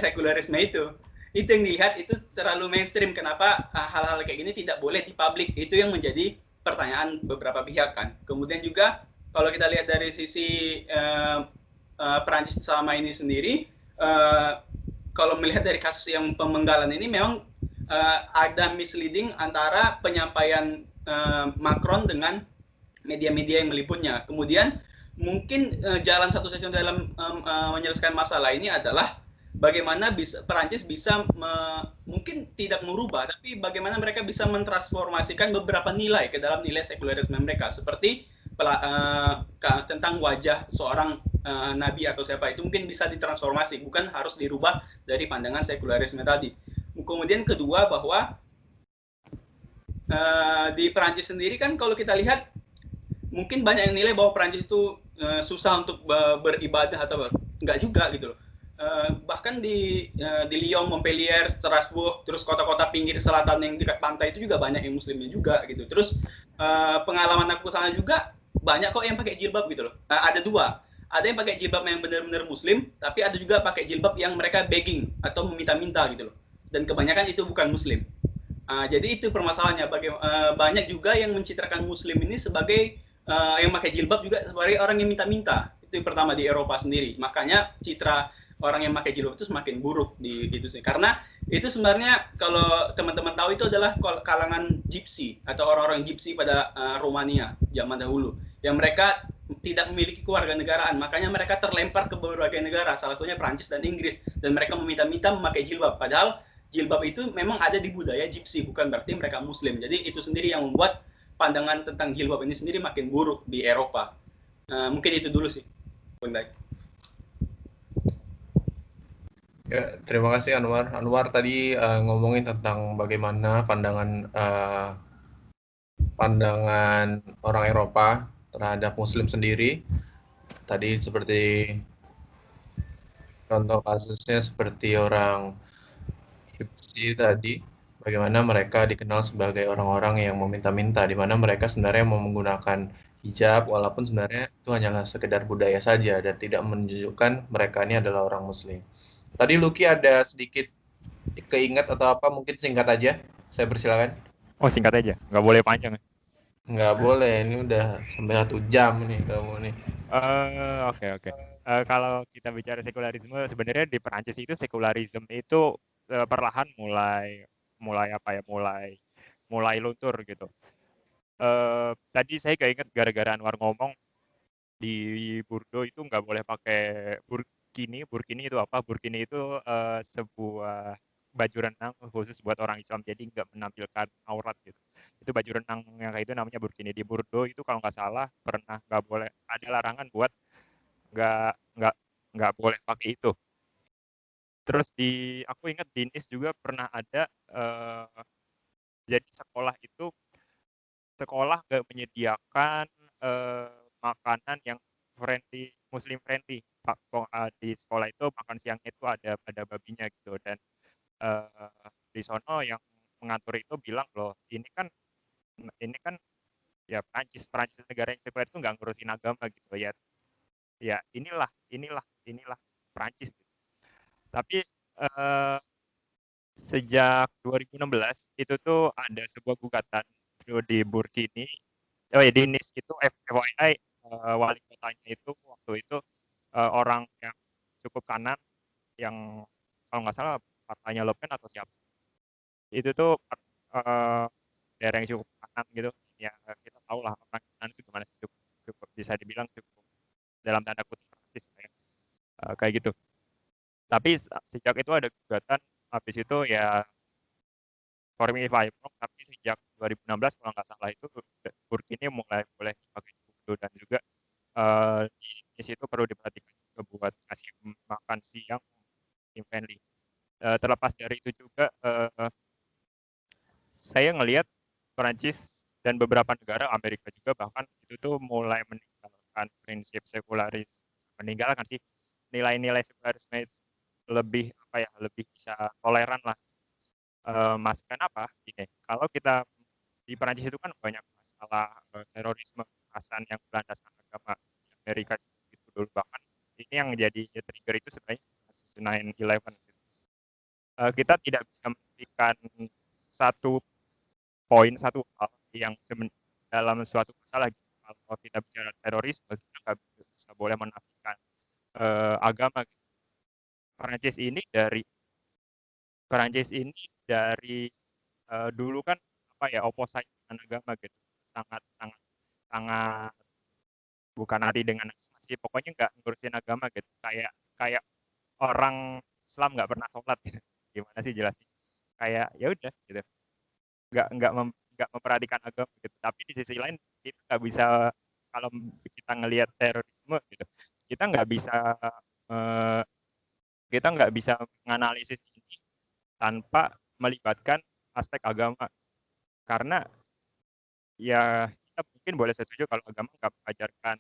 sekularisme itu yang dilihat itu terlalu mainstream. Kenapa hal-hal kayak gini tidak boleh di publik? Itu yang menjadi pertanyaan beberapa pihak kan. Kemudian juga kalau kita lihat dari sisi Perancis selama ini sendiri, kalau melihat dari kasus yang pemenggalan ini, memang ada misleading antara penyampaian Macron dengan media-media yang meliputnya. Kemudian mungkin jalan satu-satunya dalam menyelesaikan masalah ini adalah bagaimana Perancis bisa mungkin tidak merubah, tapi bagaimana mereka bisa mentransformasikan beberapa nilai ke dalam nilai sekularisme mereka, seperti tentang wajah seorang nabi atau siapa itu mungkin bisa ditransformasi, bukan harus dirubah dari pandangan sekularisme tadi. Kemudian kedua, bahwa di Perancis sendiri kan kalau kita lihat mungkin banyak yang nilai bahwa Perancis itu susah untuk beribadah atau enggak juga gitu loh. Bahkan di Lyon, Montpellier, Strasbourg, terus kota-kota pinggir selatan yang dekat pantai itu juga banyak yang muslimnya juga gitu. Terus pengalaman aku sana juga banyak kok yang pakai jilbab gitu loh. Ada dua, ada yang pakai jilbab yang benar-benar muslim, tapi ada juga pakai jilbab yang mereka begging atau meminta-minta gitu loh. Dan kebanyakan itu bukan muslim. Jadi itu permasalahannya. Banyak juga yang mencitrakan muslim ini sebagai yang pakai jilbab juga sebagai orang yang minta-minta. Itu yang pertama di Eropa sendiri. Makanya citra orang yang pakai jilbab itu semakin buruk di itu sih. Karena itu sebenarnya kalau teman-teman tahu itu adalah kalangan gypsy atau orang-orang gypsy pada Romania zaman dahulu, yang mereka tidak memiliki kewarganegaraan. Makanya mereka terlempar ke berbagai negara, salah satunya Prancis dan Inggris, dan mereka meminta-minta memakai jilbab. Padahal jilbab itu memang ada di budaya gypsy, bukan berarti mereka muslim. Jadi itu sendiri yang membuat pandangan tentang jilbab ini sendiri makin buruk di Eropa. Mungkin itu dulu sih. Ya, terima kasih Anwar. Anwar tadi ngomongin tentang bagaimana pandangan orang Eropa terhadap Muslim sendiri. Tadi seperti contoh kasusnya seperti orang Gypsy tadi, bagaimana mereka dikenal sebagai orang-orang yang meminta-minta, di mana mereka sebenarnya mau menggunakan hijab, walaupun sebenarnya itu hanyalah sekedar budaya saja dan tidak menunjukkan mereka ini adalah orang Muslim. Tadi Lucky ada sedikit keinget atau apa, mungkin singkat aja, saya persilakan. Oh, singkat aja, nggak boleh panjang. Nggak boleh, ini udah sampai 1 jam nih kamu nih. Oke. Kalau kita bicara sekularisme, sebenarnya di Perancis itu sekularisme itu perlahan mulai apa ya, mulai luntur gitu. Tadi saya ingat gara-gara Anwar ngomong di Bordeaux itu nggak boleh pakai burkini itu apa? Burkini itu sebuah baju renang khusus buat orang Islam, jadi nggak menampilkan aurat gitu. Itu baju renang yang kayak itu namanya burkini. Di Bordeaux itu kalau nggak salah pernah nggak boleh, ada larangan buat nggak nggak nggak boleh pakai itu. Terus aku ingat di Nice juga pernah ada jadi sekolah nggak menyediakan makanan yang Muslim friendly. Di sekolah itu makan siangnya itu ada babinya gitu, dan di sono yang mengatur itu bilang loh, ini kan ya Perancis negara yang sekuler itu nggak ngurusin agama gitu ya. ya inilah Prancis gitu. Tapi sejak 2016 itu tuh ada sebuah gugatan di Burkini, di Nice itu FYI, wali kotanya itu waktu itu orang yang cukup kanan, yang kalau nggak salah partainya Le Pen atau siapa. Itu tuh daerah yang cukup kanan gitu. Ya kita tahu lah orang kanan itu gimana sih, cukup cukup bisa dibilang cukup dalam tanda kutip rasis kayak gitu. Tapi sejak itu ada gugatan, habis itu ya correct me if I'm wrong, tapi sejak 2016 kalau nggak salah itu Burkini mulai boleh dipakai itu, dan juga di situ perlu diperhatikan juga buat kasih makan siang tim friendly. Terlepas dari itu juga saya ngelihat Perancis dan beberapa negara Amerika juga bahkan itu tuh mulai meninggalkan prinsip sekularis, meninggalkan sih nilai-nilai sekularisme itu, lebih apa ya, lebih bisa toleran lah. Mas kenapa gini, kalau kita di Perancis itu kan banyak masalah terorisme, kekerasan yang berlandaskan agama. Di Amerika itu dulu, bahkan ini yang jadi trigger itu sebenarnya kasus 9/11 gitu. Kita tidak bisa memberikan satu poin, satu hal yang dalam suatu masalah gitu. Kalau kita bicara terorisme, kita nggak bisa boleh menafikan agama gitu. Perancis ini dari dulu kan apa ya, opposite dengan agama gitu, sangat sangat sangat bukan ari dengan agama sih, pokoknya nggak ngurusin agama gitu, kayak kayak orang Islam nggak pernah sholat gitu. Gimana sih jelasin, kayak ya udah gitu, nggak memperhatikan agama gitu. Tapi di sisi lain kita nggak bisa, kalau kita ngelihat terorisme gitu, kita nggak bisa eh, kita nggak bisa menganalisis ini tanpa melibatkan aspek agama, karena ya kita mungkin boleh setuju kalau agama nggak mengajarkan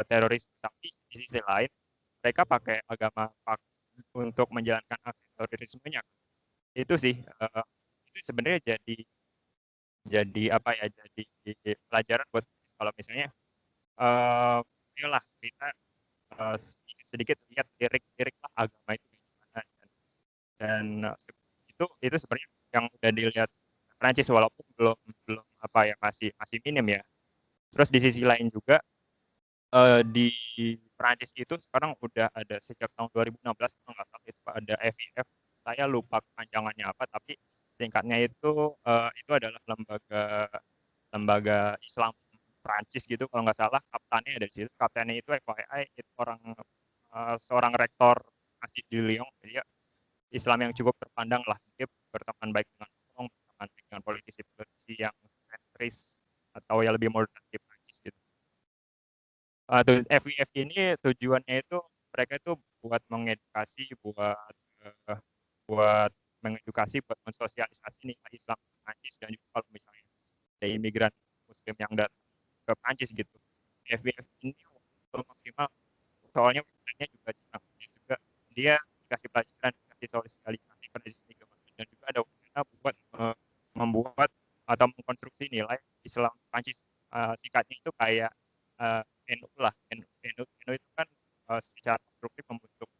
teroris, tapi di sisi lain mereka pakai agama untuk menjalankan aksi terorismenya. Itu sih itu sebenarnya jadi apa ya, jadi pelajaran buat kalau misalnya eh ayolah kita sedikit lihat lirik-lirik lah agama itu gimana, dan itu sebenarnya yang udah dilihat Prancis, walaupun belum belum apa ya, masih masih minim ya. Terus di sisi lain juga di Prancis itu sekarang udah ada sejak tahun 2016 kalau nggak salah itu ada FIF, saya lupa panjangannya apa, tapi singkatnya itu adalah lembaga lembaga Islam Prancis gitu kalau nggak salah, kaptennya ada di situ. Kaptennya itu FYI itu seorang rektor masjid di Lyon, jadi ya Islam yang cukup terpandang lah, dia berteman baik dengan orang, berteman baik dengan politisi-politisi yang sentris atau yang lebih modern di Prancis gitu. FIF ini tujuannya itu mereka itu buat mengedukasi, buat mengedukasi, buat mensosialisasi nilai Islam di Prancis, dan juga kalau misalnya ada imigran Muslim yang datang ke Prancis gitu. FIF ini waktu maksimal, soalnya websitenya juga jarang, dia dikasih pelajaran, dikasih sosialisasi pendidikan government, dan juga ada wacana buat membuat atau mengkonstruksi nilai Islam Prancis. Singkatnya itu kayak NU lah. NU itu kan secara konstruktif membentuk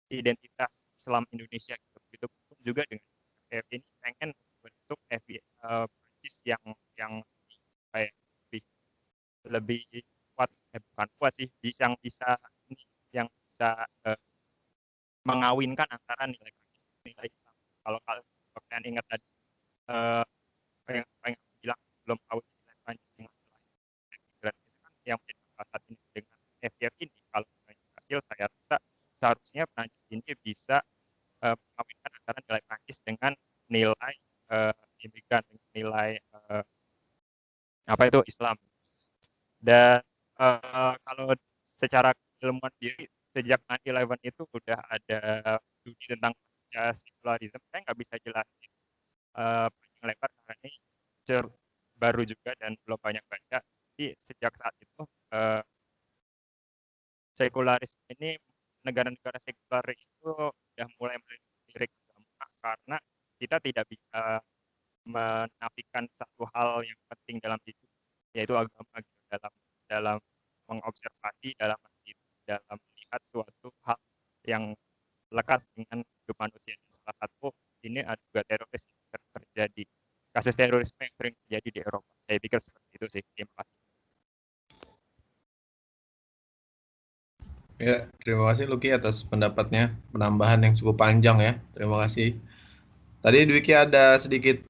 identitas Islam Indonesia gitu. Begitu juga dengan FIF ini pengen membentuk Prancis yang kayak lebih kuat, bukan kuat sih, yang bisa mengawinkan antara nilai Prancis dan nilai Islam. Kalau kalian ingat tadi yang aku bilang belum kawin nilai Prancis dengan nilai imigran, itu kan yang menjadi masalah saat ini dengan FIF ini. Kalau berhasil, saya rasa seharusnya Prancis ini bisa mengawinkan antara nilai Prancis dengan nilai imigran, nilai apa itu Islam. Dan kalau secara ilmuwan sendiri, sejak 9/11 itu udah ada studi tentang sekularisme. Saya nggak bisa jelasin panjang lebar karena ini baru juga dan belum banyak baca. Tapi sejak saat itu sekularisme ini, negara-negara sekular itu sudah mulai melirik agama, karena kita tidak bisa menafikan satu hal yang penting dalam hidup, yaitu agama gitu, dalam dalam mengobservasi dalam hidup. dalam melihat suatu hal yang lekat dengan hidup manusia. Salah satu ini ada juga teroris yang sering terjadi, kasus terorisme yang sering terjadi di Eropa. Saya pikir seperti itu sih. Terima kasih. Ya, terima kasih Lucky atas pendapatnya, penambahan yang cukup panjang ya. Terima kasih. Tadi Dwiki ada sedikit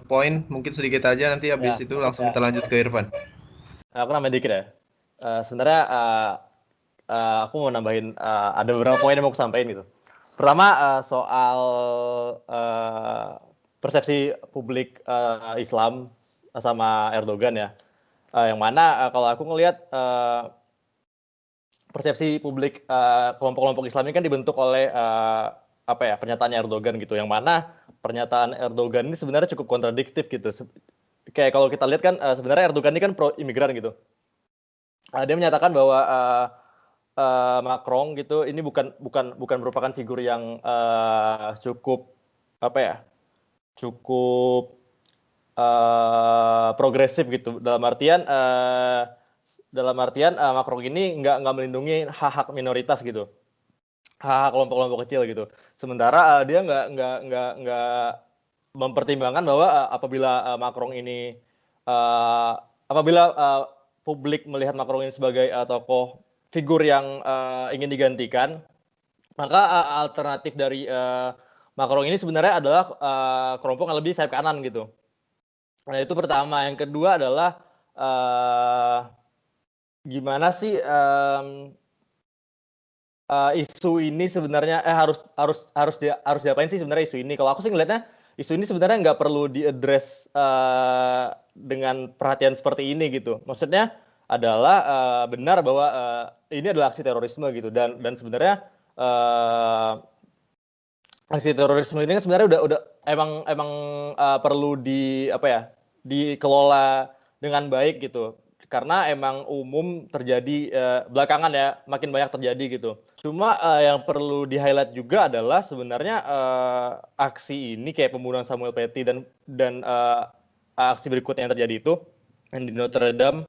poin, mungkin sedikit aja, nanti habis Ya, itu langsung ya. kita lanjut ke Irfan. Aku nambahin dikit ya. Sebenarnya aku mau nambahin ada beberapa poin yang mau aku sampaikan gitu. Pertama soal persepsi publik Islam sama Erdogan ya. Yang mana kalau aku ngelihat persepsi publik kelompok-kelompok Islam ini kan dibentuk oleh pernyataan Erdogan gitu. Yang mana pernyataan Erdogan ini sebenarnya cukup kontradiktif gitu. Kayak kalau kita lihat kan sebenarnya Erdogan ini kan pro imigran gitu. Dia menyatakan bahwa Macron gitu ini bukan merupakan figur yang cukup progresif gitu, dalam artian Macron ini nggak melindungi hak-hak minoritas gitu, hak kelompok-kelompok kecil gitu. Sementara dia nggak mempertimbangkan bahwa apabila Macron ini publik melihat Macron ini sebagai tokoh figur yang ingin digantikan, maka alternatif dari Macron ini sebenarnya adalah kelompok yang lebih sayap kanan gitu. Nah itu pertama. Yang kedua adalah gimana sih isu ini sebenarnya harus diapain sih sebenarnya isu ini? Kalau aku sih ngelihatnya isu ini sebenarnya nggak perlu diadres dengan perhatian seperti ini gitu. Maksudnya adalah benar bahwa ini adalah aksi terorisme gitu, dan sebenarnya aksi terorisme ini kan sebenarnya udah emang perlu dikelola dengan baik gitu, karena emang umum terjadi belakangan ya, makin banyak terjadi gitu. Cuma yang perlu di-highlight juga adalah sebenarnya aksi ini kayak pembunuhan Samuel Paty dan aksi berikutnya yang terjadi itu yang di Notre Dame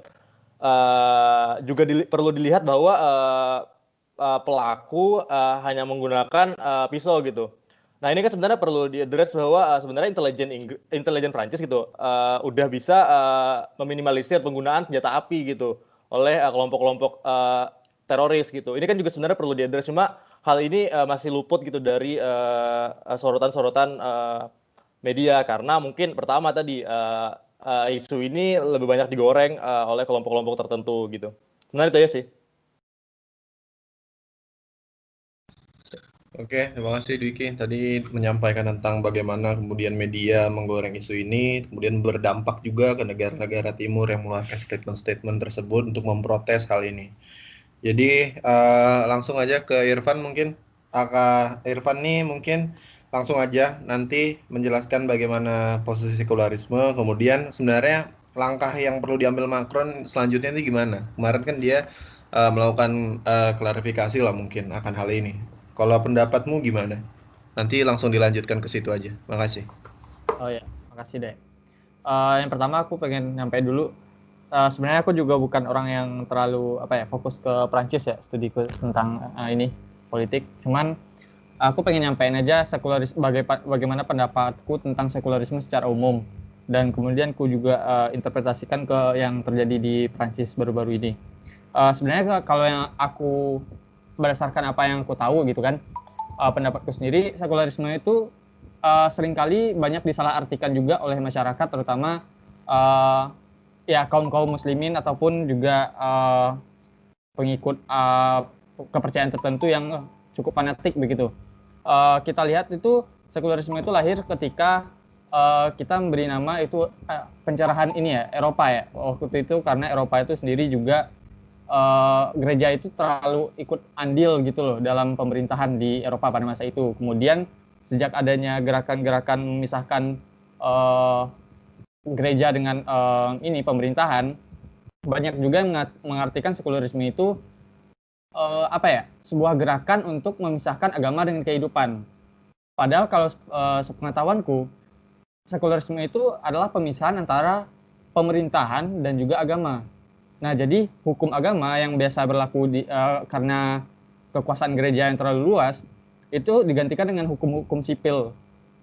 juga perlu dilihat bahwa pelaku hanya menggunakan pisau gitu. Nah ini kan sebenarnya perlu diadres bahwa sebenarnya intelijen Prancis gitu udah bisa meminimalisir penggunaan senjata api gitu oleh kelompok-kelompok teroris gitu. Ini kan juga sebenarnya perlu diadres, cuma hal ini masih luput gitu dari sorotan-sorotan media, karena mungkin pertama tadi isu ini lebih banyak digoreng oleh kelompok-kelompok tertentu gitu. Sebenarnya itu aja sih. Oke, terima kasih Dwiki. Tadi menyampaikan tentang bagaimana kemudian media menggoreng isu ini, kemudian berdampak juga ke negara-negara timur yang mengeluarkan statement-statement tersebut untuk memprotes hal ini. Jadi langsung aja ke Irfan mungkin. Irfan nih mungkin langsung aja nanti menjelaskan bagaimana posisi sekularisme, kemudian sebenarnya langkah yang perlu diambil Macron selanjutnya ini gimana? Kemarin kan dia melakukan klarifikasi lah mungkin akan hal ini. Kalau pendapatmu gimana? Nanti langsung dilanjutkan ke situ aja. Makasih. Oh ya, makasih deh. Yang pertama aku pengen nyampe dulu. Sebenarnya aku juga bukan orang yang terlalu fokus ke Prancis ya, studiku tentang ini politik. Cuman aku pengen nyampein aja bagaimana pendapatku tentang sekularisme secara umum, dan kemudian ku juga interpretasikan ke yang terjadi di Prancis baru-baru ini. Sebenarnya kalau yang aku berdasarkan apa yang aku tahu gitu kan, pendapatku sendiri sekularisme itu seringkali banyak disalahartikan juga oleh masyarakat, terutama ya kaum muslimin ataupun juga pengikut kepercayaan tertentu yang cukup fanatik begitu. Kita lihat itu sekularisme itu lahir ketika kita memberi nama itu pencerahan ini ya, Eropa ya. Waktu itu karena Eropa itu sendiri juga gereja itu terlalu ikut andil gitu loh dalam pemerintahan di Eropa pada masa itu. Kemudian sejak adanya gerakan-gerakan memisahkan gereja dengan ini pemerintahan, banyak juga yang mengartikan sekularisme itu sebuah gerakan untuk memisahkan agama dengan kehidupan. Padahal kalau sepengetahuanku, sekularisme itu adalah pemisahan antara pemerintahan dan juga agama. Nah, jadi hukum agama yang biasa berlaku karena kekuasaan gereja yang terlalu luas itu digantikan dengan hukum-hukum sipil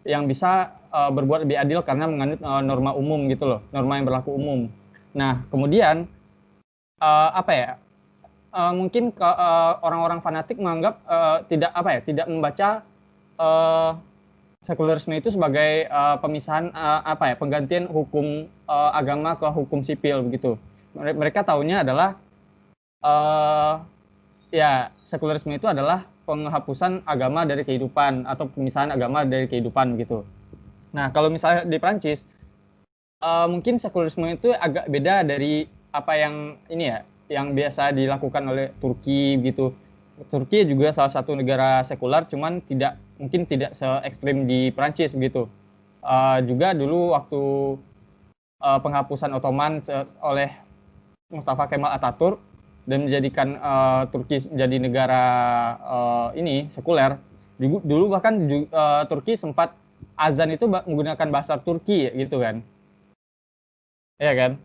yang bisa berbuat lebih adil karena menganut norma umum gitu loh, norma yang berlaku umum. Nah, kemudian apa ya? Mungkin orang-orang fanatik menganggap tidak membaca sekularisme itu sebagai pemisahan penggantian hukum agama ke hukum sipil begitu. Mereka tahunya adalah ya sekularisme itu adalah penghapusan agama dari kehidupan atau pemisahan agama dari kehidupan gitu. Nah, kalau misalnya di Prancis mungkin sekularisme itu agak beda dari apa yang ini ya, yang biasa dilakukan oleh Turki gitu. Turki juga salah satu negara sekular, cuman mungkin tidak se-ekstrim di Prancis begitu. Juga dulu waktu penghapusan Ottoman oleh Mustafa Kemal Atatürk dan menjadikan Turki menjadi negara ini sekuler. Dulu bahkan Turki sempat azan itu menggunakan bahasa Turki gitu kan. Ya kan?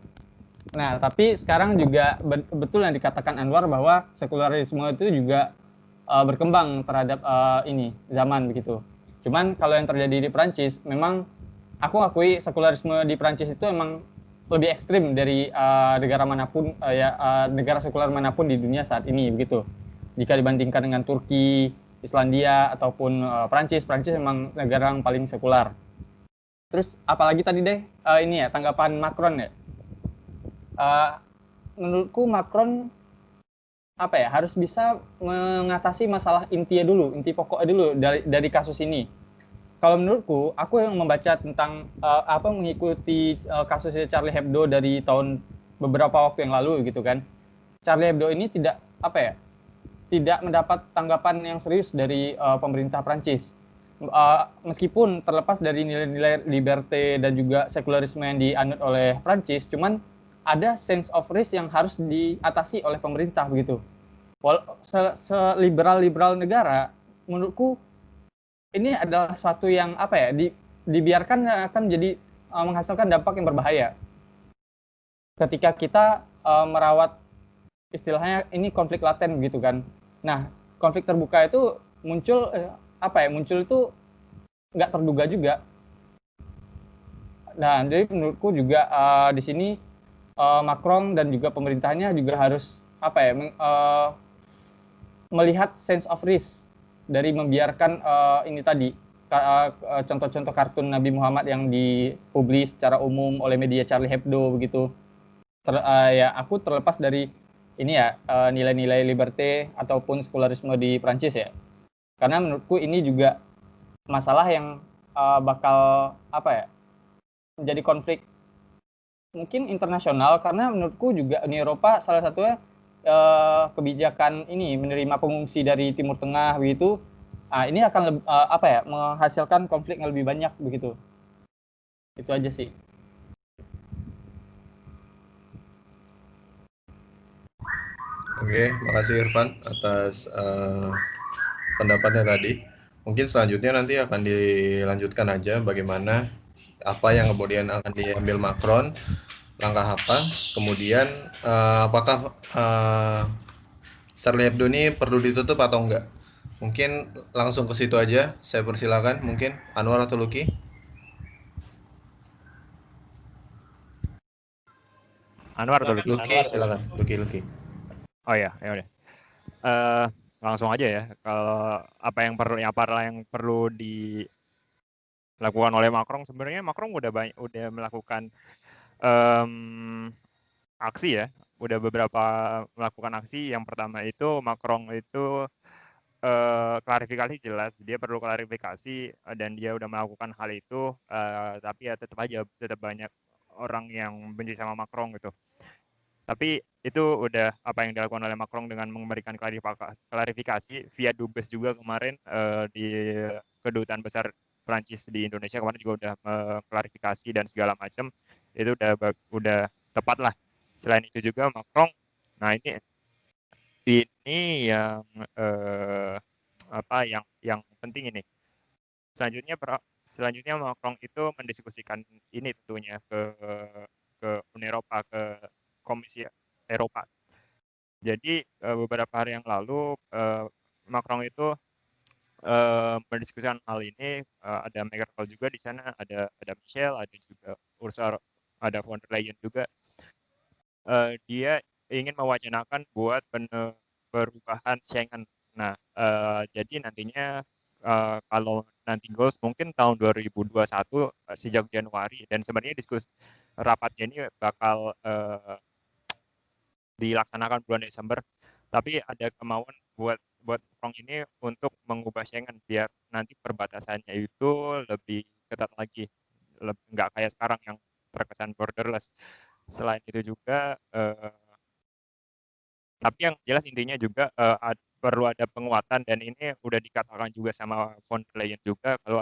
Nah, tapi sekarang juga betul yang dikatakan Anwar bahwa sekularisme itu juga berkembang terhadap ini zaman begitu. Cuman kalau yang terjadi di Prancis, memang aku akui sekularisme di Prancis itu memang lebih ekstrim dari negara manapun negara sekuler manapun di dunia saat ini begitu. Jika dibandingkan dengan Turki, Islandia ataupun Prancis memang negara yang paling sekular. Terus apalagi tadi deh ini ya tanggapan Macron ya. Menurutku Macron harus bisa mengatasi masalah inti pokoknya dulu dari kasus ini. Kalau menurutku, aku yang membaca tentang mengikuti kasus Charlie Hebdo dari tahun beberapa waktu yang lalu gitu kan. Charlie Hebdo ini tidak mendapat tanggapan yang serius dari pemerintah Prancis. Meskipun terlepas dari nilai-nilai liberté dan juga sekularisme yang dianut oleh Prancis, cuman ada sense of risk yang harus diatasi oleh pemerintah begitu. Seliberal-liberal negara, menurutku ini adalah suatu yang dibiarkan akan menjadi menghasilkan dampak yang berbahaya. Ketika kita merawat istilahnya ini konflik laten gitu kan. Nah, konflik terbuka itu muncul muncul itu nggak terduga juga. Nah, jadi menurutku juga di sini Macron dan juga pemerintahnya juga harus melihat sense of risk dari membiarkan ini tadi contoh-contoh kartun Nabi Muhammad yang dipublis secara umum oleh media Charlie Hebdo begitu. Aku terlepas dari ini ya nilai-nilai liberté ataupun sekularisme di Prancis ya. Karena menurutku ini juga masalah yang bakal menjadi konflik mungkin internasional, karena menurutku juga Uni Eropa salah satunya kebijakan ini menerima pengungsi dari Timur Tengah begitu. Ini akan menghasilkan konflik yang lebih banyak begitu. Itu aja sih. Oke, makasih Irfan atas pendapatnya tadi. Mungkin selanjutnya nanti akan dilanjutkan aja bagaimana apa yang kemudian akan diambil Macron, langkah apa, kemudian apakah Charlie Hebdo ini perlu ditutup atau enggak. Mungkin langsung ke situ aja, saya persilakan mungkin Anwar atau Lucky. Anwar atau Lucky? Lucky, silakan. Lucky. Oh ya, ya udah. Langsung aja ya. Kalau apa yang perlu dilakukan oleh Macron, sebenarnya Macron udah melakukan aksi ya. Udah beberapa melakukan aksi. Yang pertama itu Macron itu klarifikasi jelas. Dia perlu klarifikasi dan dia udah melakukan hal itu. Tapi ya tetap banyak orang yang benci sama Macron gitu. Tapi itu udah apa yang dilakukan oleh Macron dengan memberikan klarifikasi via dubes juga kemarin di kedutaan besar Prancis di Indonesia kemarin juga udah klarifikasi dan segala macam, itu udah tepat lah. Selain itu juga Macron, nah ini yang penting ini. Selanjutnya Macron itu mendiskusikan ini tentunya ke Uni Eropa, ke Komisi Eropa. Jadi beberapa hari yang lalu Macron itu mendiskusikan hal ini, ada Merkel juga di sana, ada Michel, ada juga Ursula, ada von der Leyen juga. Dia ingin mewacanakan buat perubahan Schengen. Nah, jadi nantinya kalau nanti goals mungkin tahun 2021 sejak Januari, dan sebenarnya diskusi rapatnya ini bakal dilaksanakan bulan Desember, tapi ada kemauan buat Macron ini untuk mengubah Schengen biar nanti perbatasannya itu lebih ketat lagi, nggak kayak sekarang yang terkesan borderless. Selain itu juga tapi yang jelas intinya juga perlu ada penguatan, dan ini udah dikatakan juga sama von der Leyen juga, kalau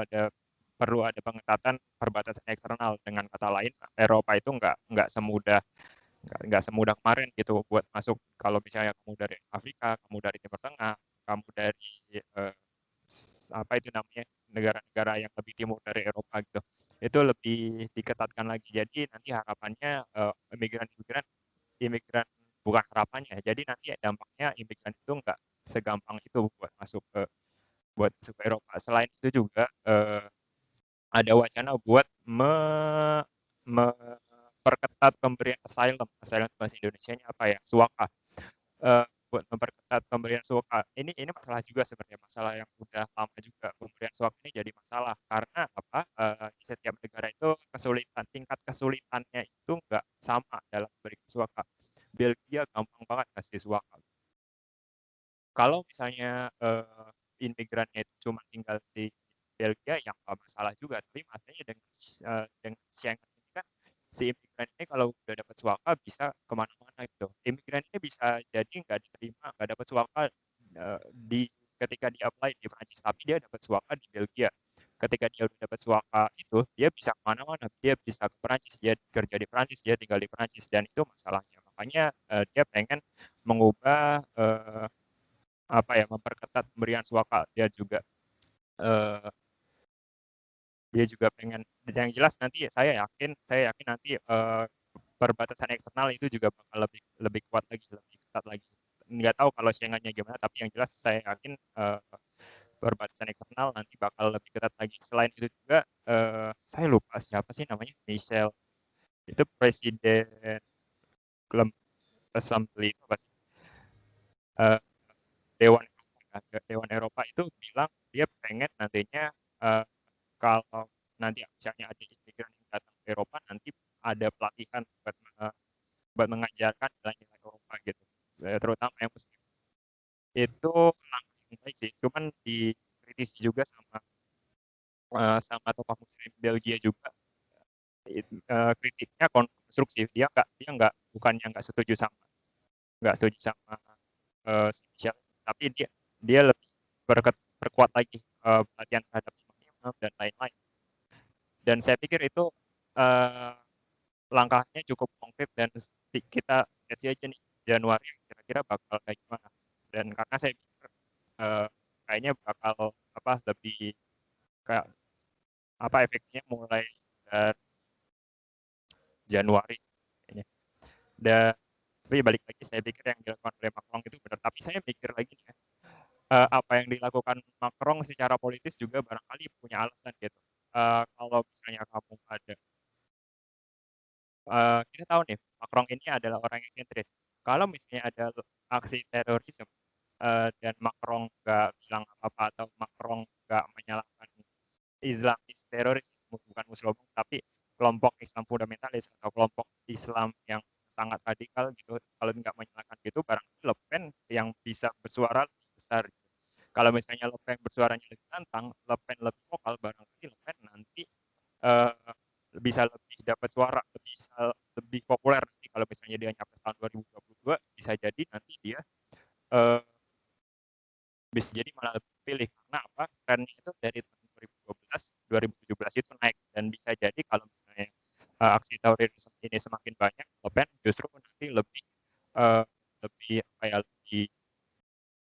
perlu ada pengetatan perbatasan eksternal. Dengan kata lain, Eropa itu nggak semudah kemarin gitu buat masuk. Kalau misalnya kamu dari Afrika, kamu dari Timur Tengah, kamu dari apa itu namanya, negara-negara yang lebih timur dari Eropa gitu, itu lebih diketatkan lagi. Jadi nanti harapannya imigran bukan harapannya. Jadi nanti dampaknya imigran itu nggak segampang itu buat masuk ke Eropa. Selain itu juga ada wacana buat memperketat pemberian asylum. Asylum bahasa Indonesianya apa ya? Suaka. Buat memperketat pemberian suaka. Ini masalah juga sebenarnya, masalah yang udah lama juga. Pemberian suaka ini jadi masalah karena apa? Di setiap negara itu tingkat kesulitannya itu nggak sama dalam memberikan suaka. Belgia gampang banget kasih suaka. Kalau misalnya imigrannya itu cuma tinggal di Belgia, yang nggak masalah juga. Tapi masalahnya dengan Schengen ini kan, si imigran ini kalau udah dapat suaka bisa kemana-mana gitu. Imigran ini bisa jadi nggak diterima, nggak dapat suaka ketika di apply di Prancis, tapi dia dapat suaka di Belgia. Ketika dia udah dapat suaka itu, dia bisa kemana-mana. Dia bisa ke Prancis, dia kerja di Prancis, dia tinggal di Prancis, dan itu masalahnya. Makanya dia pengen mengubah memperketat pemberian suaka. Dia juga pengen, yang jelas nanti saya yakin nanti perbatasan eksternal itu juga bakal lebih kuat lagi, lebih ketat lagi. Nggak tahu kalau Schengen-nya gimana, tapi yang jelas saya yakin perbatasan eksternal nanti bakal lebih ketat lagi. Selain itu juga saya lupa siapa sih namanya, Michel, itu presiden Assembly itu apa sih? Dewan Eropa itu bilang dia pengen nantinya kalau nanti misalnya ada imigran yang datang ke Eropa, nanti ada pelatihan buat mengajarkan nilai-nilai Eropa gitu, terutama yang muslim. Itu langkah yang baik sih, cuman dikritisi juga sama tokoh muslim Belgia juga. Kritiknya konstruktif, bukannya nggak setuju sama spesial, tapi dia lebih berkuat lagi pelatihan terhadap imam dan lain-lain. Dan saya pikir itu langkahnya cukup konkret, dan kita lihat aja nih Januari kira-kira bakal kayak gimana. Dan karena saya pikir kayaknya bakal lebih kayak efeknya mulai dari Januari kayaknya. Dan tapi balik lagi, saya pikir yang dilakukan oleh Macron itu benar. Tapi saya pikir lagi nih, apa yang dilakukan Macron secara politis juga barangkali punya alasan gitu. Kalau misalnya kamu ada, kita tahu nih Macron ini adalah orang yang sentris. Kalau misalnya ada aksi terorisme dan Macron nggak bilang apa-apa, atau Macron nggak menyalahkan Islamis teroris, bukan Muslim, tapi kelompok Islam fundamentalis atau kelompok Islam yang sangat radikal gitu, kalau nggak menyalahkan gitu, barangkali Le Pen yang bisa bersuara lebih besar gitu. Kalau misalnya Le Pen bersuaranya lebih lantang, Le Pen lebih vokal, barangkali Le Pen nanti bisa lebih dapat suara, bisa lebih populer nanti kalau misalnya dia nyapres tahun 2022, bisa jadi nanti dia bisa jadi malah lebih pilih. Karena apa? Trennya itu dari tahun 2017 itu naik, dan bisa jadi kalau misalnya aksi terorisme ini semakin banyak, Le Pen justru nanti lebih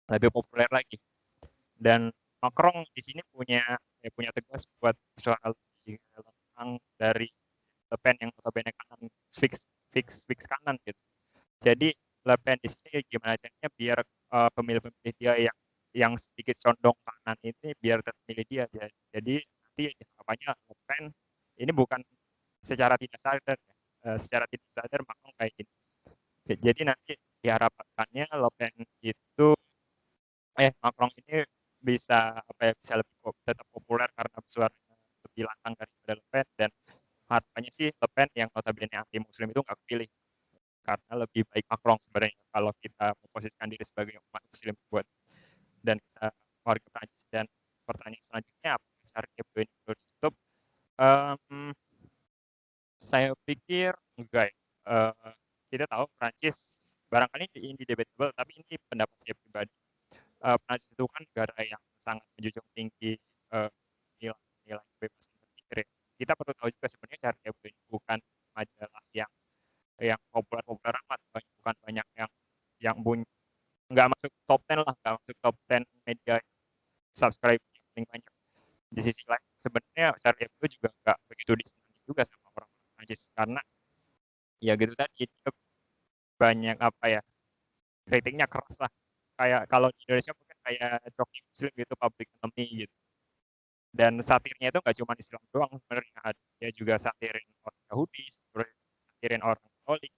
lebih populer lagi. Dan Macron di sini punya tegas buat soal lebih lantang dari Le Pen yang notabene kanan, fix kanan gitu. Jadi Le Pen di sini gimana caranya biar pemilih-pemilih dia yang sedikit condong kanan ini biar tetap milih dia. Jadi nanti harapannya Le Pen ini bukan secara tidak sadar ya. Secara tidak sadar Macron kayak gini. Jadi nanti diharapkannya Le Pen itu Macron ini bisa bisa lebih tetap populer karena suaranya lebih lantang daripada Le Pen, dan harapannya sih Le Pen yang notabene anti muslim itu nggak kepilih karena lebih baik Macron sebenarnya kalau kita memposisikan diri sebagai umat muslim buat dan kita warga Prancis. Dan pertanyaan selanjutnya, apa cara ini perlu ditutup? Saya pikir enggak ya. Kita tahu Prancis barangkali ini debatable, tapi ini pendapat saya pribadi. Prancis itu kan negara yang sangat menjunjung tinggi nilai kebebasan berpikir. Kita perlu tahu juga sebenarnya cara Hebdo ini bukan majalah yang populer-populer amat, bukan banyak yang nggak masuk top 10 lah, nggak masuk top 10 media subscribe yang paling banyak. Di sisi lain sebenarnya Charlie Hebdo juga nggak begitu disenangi juga sama orang-orang Prancis karena ya gitu tadi dia banyak kritiknya keras lah, kayak kalau di Indonesia mungkin kayak Coki Muslim gitu, Public Enemy gitu. Dan satirnya itu nggak cuma Islam doang sebenarnya, dia juga satirin orang Yahudi, satirin orang Katolik,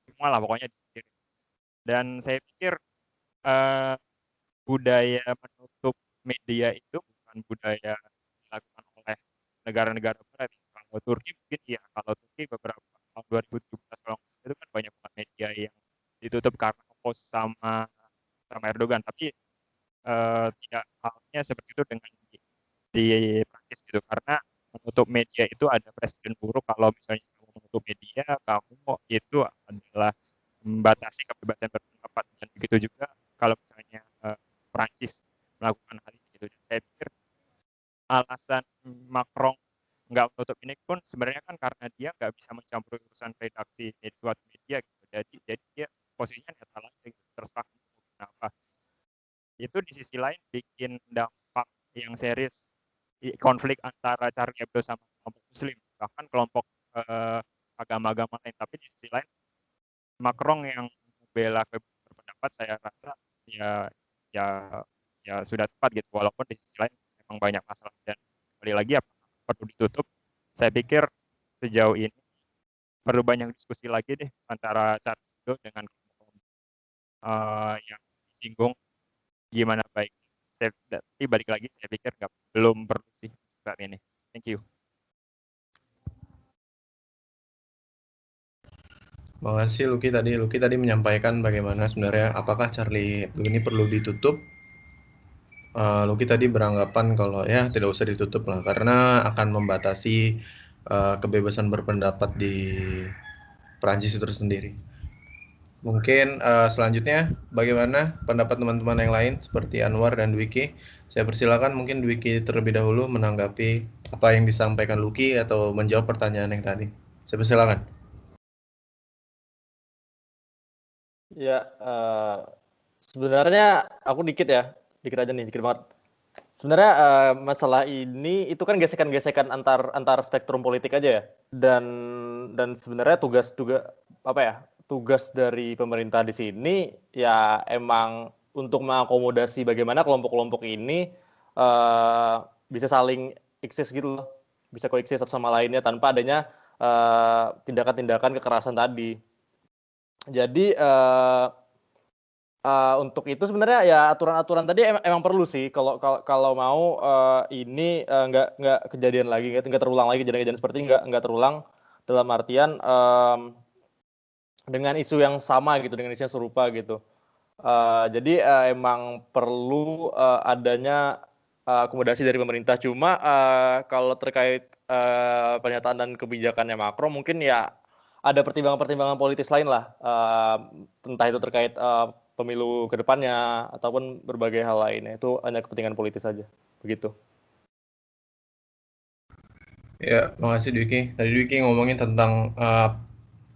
semua lah pokoknya disatirin. Dan saya pikir budaya menutup media itu bukan budaya dilakukan oleh negara-negara barat. Kalau Turki mungkin ya, kalau Turki beberapa tahun 2017 kalau itu kan banyak banget media yang ditutup karena oppose sama Erdogan, tapi tidak halnya seperti itu dengan di Prancis gitu, karena menutup media itu ada presiden buruk. Kalau misalnya kamu menutup media, kamu itu adalah membatasi kebebasan berpendapat, dan begitu juga kalau misalnya Prancis melakukan hal ini gitu. Saya pikir alasan Macron nggak menutup ini pun sebenarnya kan karena dia nggak bisa mencampuri urusan redaksi di suatu media gitu. Jadi dia posisinya netral aja gitu, terserah kenapa. Itu di sisi lain bikin dampak yang serius, konflik antara Charlie Hebdo sama kelompok Muslim, bahkan kelompok agama-agama lain. Tapi di sisi lain Macron yang membela kebebasan berpendapat, saya rasa ya sudah tepat gitu, walaupun di sisi lain memang banyak masalah. Dan kembali lagi apakah perlu ditutup, saya pikir sejauh ini perlu banyak diskusi lagi deh antara Charlie Hebdo dengan kelompok yang disinggung gimana baik. Tapi balik lagi saya pikir belum perlu sih saat ini. Thank you. Makasih Lucky tadi menyampaikan bagaimana sebenarnya apakah Charlie Hebdo ini perlu ditutup. Lucky tadi beranggapan kalau ya tidak usah ditutup lah karena akan membatasi kebebasan berpendapat di Perancis itu sendiri. Mungkin selanjutnya bagaimana pendapat teman-teman yang lain seperti Anwar dan Dwiki. Saya persilakan mungkin Dwiki terlebih dahulu menanggapi apa yang disampaikan Lucky atau menjawab pertanyaan yang tadi. Saya persilakan. Ya, sebenarnya aku dikit aja nih, dikit banget. Sebenarnya masalah ini itu kan gesekan-gesekan antar spektrum politik aja ya. Dan sebenarnya tugas dari pemerintah di sini ya emang untuk mengakomodasi bagaimana kelompok-kelompok ini bisa saling eksis gitu loh, bisa koeksis satu sama lainnya tanpa adanya tindakan-tindakan kekerasan tadi. Jadi untuk itu sebenarnya ya aturan-aturan tadi emang perlu sih kalau mau ini nggak kejadian lagi, nggak terulang lagi kejadian seperti ini, nggak terulang dalam artian dengan isu yang sama gitu, dengan isu yang serupa gitu. Jadi emang perlu adanya akomodasi dari pemerintah. Cuma kalau terkait pernyataan dan kebijakannya Macron mungkin ya ada pertimbangan-pertimbangan politis lain lah, entah itu terkait pemilu ke depannya ataupun berbagai hal lainnya. Itu hanya kepentingan politis saja, begitu. Ya, makasih Dwiki. Tadi Dwiki ngomongin tentang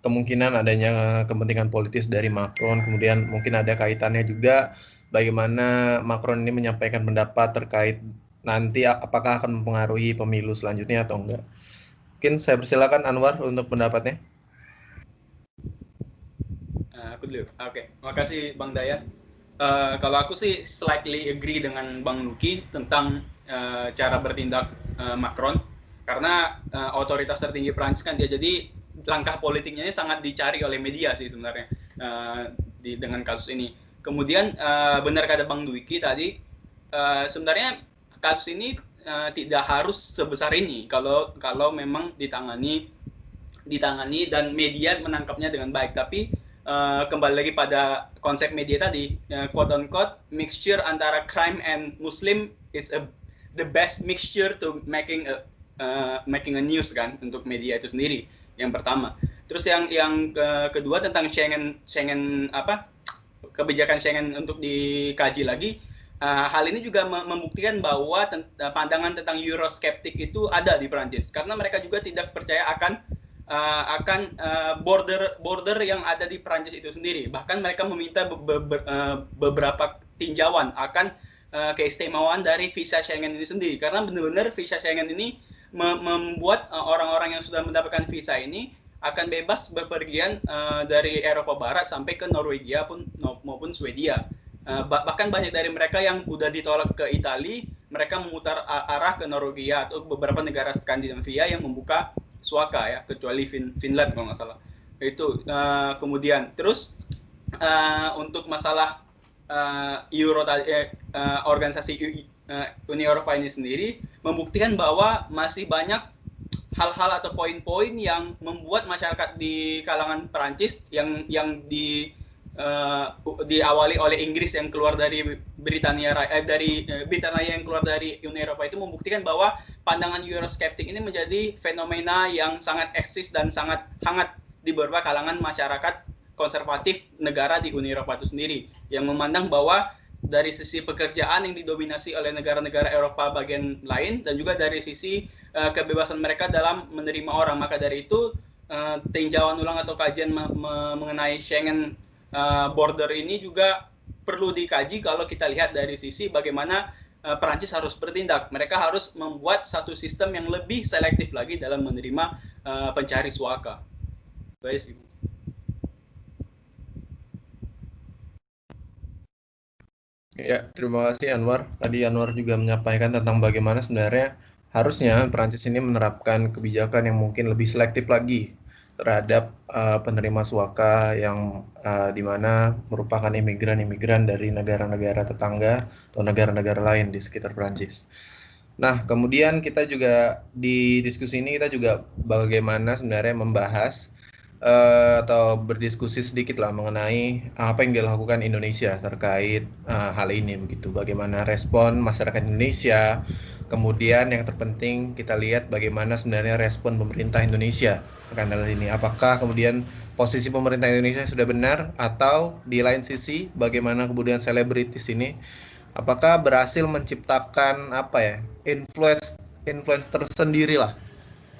kemungkinan adanya kepentingan politis dari Macron, kemudian mungkin ada kaitannya juga bagaimana Macron ini menyampaikan pendapat terkait nanti apakah akan mempengaruhi pemilu selanjutnya atau enggak. Mungkin saya persilakan Anwar untuk pendapatnya. dulu. Oke, makasih Bang Dayan. Kalau aku sih slightly agree dengan Bang Luki tentang cara bertindak Macron, karena otoritas tertinggi Prancis kan dia, jadi langkah politiknya ini sangat dicari oleh media sih sebenarnya dengan kasus ini. Kemudian benar kata Bang Dwiki tadi, sebenarnya kasus ini tidak harus sebesar ini kalau memang ditangani dan media menangkapnya dengan baik. Tapi kembali lagi pada konsep media tadi, quote unquote mixture antara crime and Muslim is the best mixture to making a news kan, untuk media itu sendiri. Yang pertama. Terus yang kedua tentang Schengen apa, kebijakan Schengen untuk dikaji lagi. Hal ini juga membuktikan bahwa pandangan tentang Euroskeptik itu ada di Prancis, karena mereka juga tidak percaya akan border yang ada di Prancis itu sendiri. Bahkan mereka meminta beberapa tinjauan akan keistimewaan dari visa Schengen ini sendiri, karena benar-benar visa Schengen ini membuat orang-orang yang sudah mendapatkan visa ini akan bebas bepergian dari Eropa Barat sampai ke Norwegia maupun Swedia. Bahkan banyak dari mereka yang udah ditolak ke Italia, mereka memutar arah ke Norwegia atau beberapa negara Skandinavia yang membuka suaka ya, kecuali Finland kalau nggak salah. Itu kemudian terus untuk masalah organisasi Uni Eropa ini sendiri membuktikan bahwa masih banyak hal-hal atau poin-poin yang membuat masyarakat di kalangan Perancis yang diawali oleh Inggris yang keluar dari Britania yang keluar dari Uni Eropa itu membuktikan bahwa pandangan Euroskeptik ini menjadi fenomena yang sangat eksis dan sangat hangat di beberapa kalangan masyarakat konservatif negara di Uni Eropa itu sendiri, yang memandang bahwa dari sisi pekerjaan yang didominasi oleh negara-negara Eropa bagian lain, dan juga dari sisi kebebasan mereka dalam menerima orang. Maka dari itu tinjauan ulang atau kajian mengenai Schengen border ini juga perlu dikaji kalau kita lihat dari sisi bagaimana Perancis harus bertindak. Mereka harus membuat satu sistem yang lebih selektif lagi dalam menerima pencari suaka. Baik sih. Ya, terima kasih Anwar. Tadi Anwar juga menyampaikan tentang bagaimana sebenarnya harusnya Perancis ini menerapkan kebijakan yang mungkin lebih selektif lagi terhadap penerima suaka yang di mana merupakan imigran-imigran dari negara-negara tetangga atau negara-negara lain di sekitar Perancis. Nah, kemudian kita juga di diskusi ini kita juga bagaimana sebenarnya membahas atau berdiskusi sedikit lah mengenai apa yang dilakukan Indonesia terkait hal ini begitu. Bagaimana respon masyarakat Indonesia. Kemudian yang terpenting kita lihat bagaimana sebenarnya respon pemerintah Indonesia akan hal ini. Apakah kemudian posisi pemerintah Indonesia sudah benar, atau di lain sisi bagaimana kemudian selebritis ini apakah berhasil menciptakan influence tersendiri lah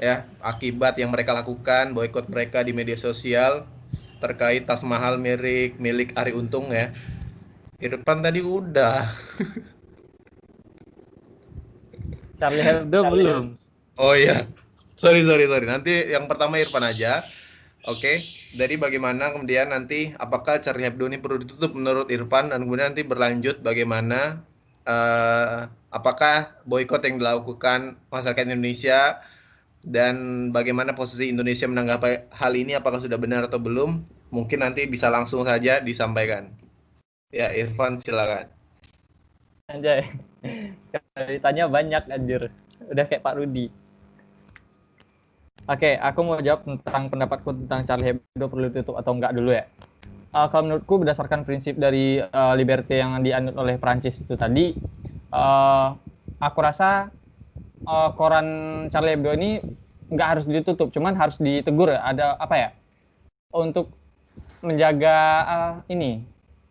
ya, akibat yang mereka lakukan, boikot mereka di media sosial terkait tas mahal milik Arie Untung ya. Irfan tadi udah. Charlie Hebdo belum. Oh iya. Sorry. Nanti yang pertama Irfan aja. Oke. Jadi bagaimana kemudian nanti apakah Charlie Hebdo ini perlu ditutup menurut Irfan, dan kemudian nanti berlanjut bagaimana apakah boikot yang dilakukan masyarakat Indonesia dan bagaimana posisi Indonesia menanggapi hal ini, apakah sudah benar atau belum? Mungkin nanti bisa langsung saja disampaikan. Ya, Irfan silakan. Anjay. Sekali ditanya banyak anjir. Udah kayak Pak Rudi. Oke, aku mau jawab tentang pendapatku tentang Charlie Hebdo perlu ditutup atau enggak dulu ya. Kalau menurutku berdasarkan prinsip dari liberty yang dianut oleh Prancis itu tadi, aku rasa koran Charlie Hebdo ini nggak harus ditutup, cuman harus ditegur ya. Ada apa ya? Untuk menjaga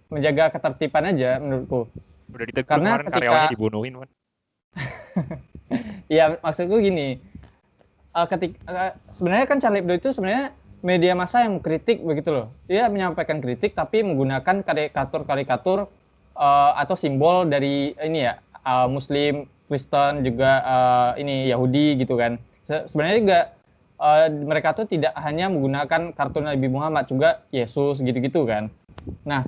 menjaga ketertiban aja menurutku. Udah ditegur Karena kemarin karyawannya dibunuhin, kan? Ya, maksudku gini. Sebenarnya kan Charlie Hebdo itu sebenarnya media massa yang kritik begitu loh. Dia menyampaikan kritik tapi menggunakan karikatur atau simbol dari ini ya, Muslim, Kristen, juga ini Yahudi gitu kan. Sebenarnya juga mereka tuh tidak hanya menggunakan kartun Nabi Muhammad, juga Yesus gitu-gitu kan. Nah,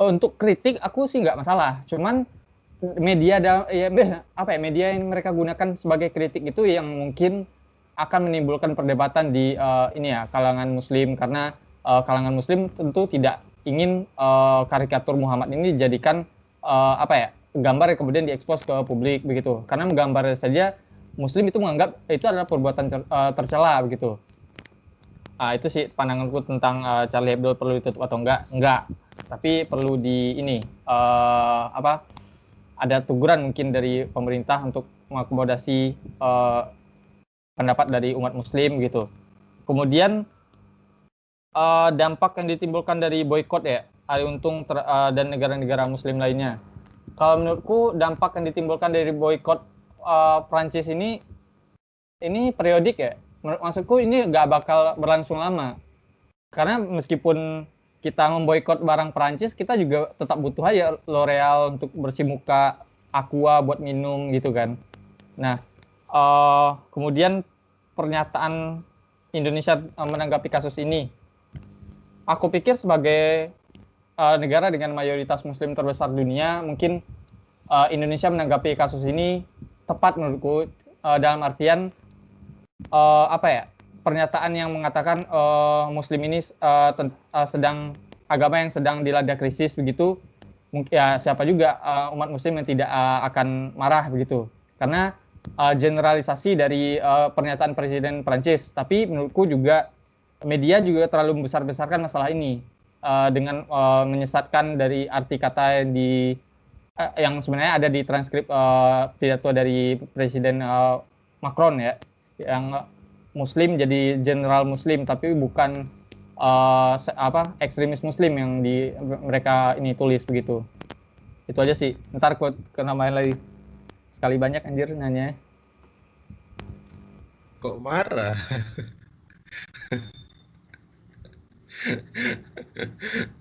untuk kritik aku sih nggak masalah, cuman media media yang mereka gunakan sebagai kritik itu yang mungkin akan menimbulkan perdebatan di kalangan Muslim, karena kalangan Muslim tentu tidak ingin karikatur Muhammad ini dijadikan gambar yang kemudian diekspos ke publik begitu, karena menggambar saja Muslim itu menganggap itu adalah perbuatan tercela begitu. Itu sih pandanganku tentang Charlie Hebdo perlu ditutup atau enggak, tapi perlu ada teguran mungkin dari pemerintah untuk mengakomodasi pendapat dari umat Muslim gitu. Kemudian dampak yang ditimbulkan dari boykot ya, Ali Untung dan negara-negara Muslim lainnya. Kalau menurutku dampak yang ditimbulkan dari boykot Prancis ini periodik ya. Maksudku ini nggak bakal berlangsung lama. Karena meskipun kita memboikot barang Prancis, kita juga tetap butuh aja L'Oreal untuk bersih muka, Aqua buat minum gitu kan. Nah, kemudian pernyataan Indonesia menanggapi kasus ini, aku pikir sebagai negara dengan mayoritas Muslim terbesar dunia, mungkin Indonesia menanggapi kasus ini tepat menurutku, dalam artian pernyataan yang mengatakan Muslim ini sedang agama yang sedang dilanda krisis begitu, mungkin ya siapa juga umat Muslim yang tidak akan marah begitu, karena generalisasi dari pernyataan Presiden Prancis. Tapi menurutku juga media juga terlalu membesar-besarkan masalah ini dengan menyesatkan dari arti kata yang sebenarnya ada di transkrip pidato dari Presiden Macron ya, yang Muslim jadi general Muslim, tapi bukan ekstremis Muslim yang mereka ini tulis begitu. Itu aja sih. Ntar aku ke nambahin lagi. Sekali banyak anjir nanya. Kok marah?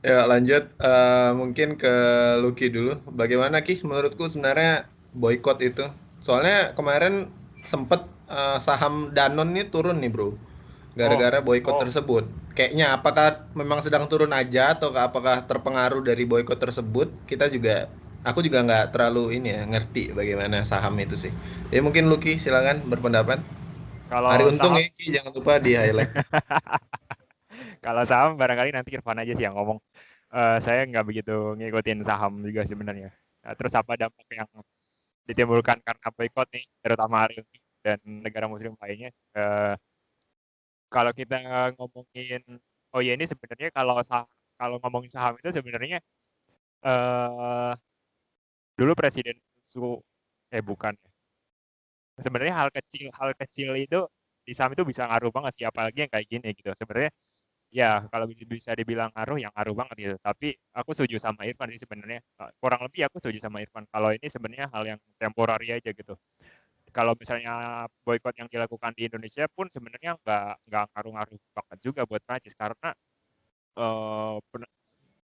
Ya lanjut, mungkin ke Lucky dulu. Bagaimana Ki? Menurutku sebenarnya boykot itu. Soalnya kemarin sempet saham Danone ini turun nih bro, gara-gara boykot tersebut. Kayaknya apakah memang sedang turun aja atau apakah terpengaruh dari boykot tersebut? Aku juga nggak terlalu ini ya ngerti bagaimana saham itu sih. Ya mungkin Lucky silakan berpendapat. Hari Kalau untung saham, ya Ki, jangan lupa di highlight. kalau saham barangkali nanti Irfan aja sih yang ngomong. Saya nggak begitu ngikutin saham juga sebenarnya. Terus apa dampak yang ditimbulkan karena boykot nih, terutama hari ini dan negara Muslim lainnya? Kalau kita ngomongin, oh ya ini sebenarnya kalau ngomongin saham itu sebenarnya eh dulu Presiden bukan ya. Sebenarnya hal kecil itu di saham itu bisa ngaruh banget sih, apalagi yang kayak gini gitu. Sebenarnya ya kalau bisa dibilang ngaruh, yang ngaruh banget gitu. Tapi aku setuju sama Irfan sih sebenarnya. Kurang lebih aku setuju sama Irfan. Kalau ini sebenarnya hal yang temporary aja gitu. Kalau misalnya boykot yang dilakukan di Indonesia pun sebenarnya nggak ngaruh-ngaruh banget juga buat Prancis, karena eh,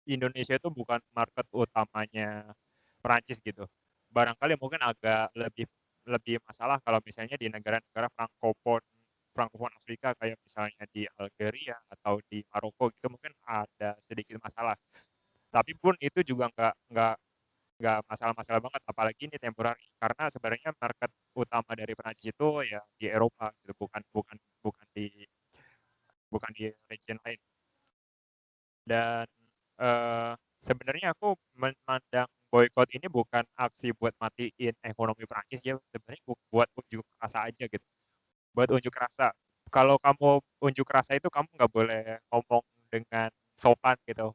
Indonesia itu bukan market utamanya Prancis gitu. Barangkali mungkin agak lebih lebih masalah kalau misalnya di negara-negara Frankofon Afrika, kayak misalnya di Algeria atau di Maroko gitu, mungkin ada sedikit masalah. Tapi pun itu juga nggak masalah-masalah banget, apalagi ini temporary, karena sebenarnya market utama dari Prancis itu ya di Eropa gitu, bukan bukan bukan di region lain. Dan sebenarnya aku memandang boykot ini bukan aksi buat matiin ekonomi Prancis ya, sebenarnya buat unjuk rasa aja gitu, buat unjuk rasa. Kalau kamu unjuk rasa itu kamu nggak boleh ngomong dengan sopan gitu,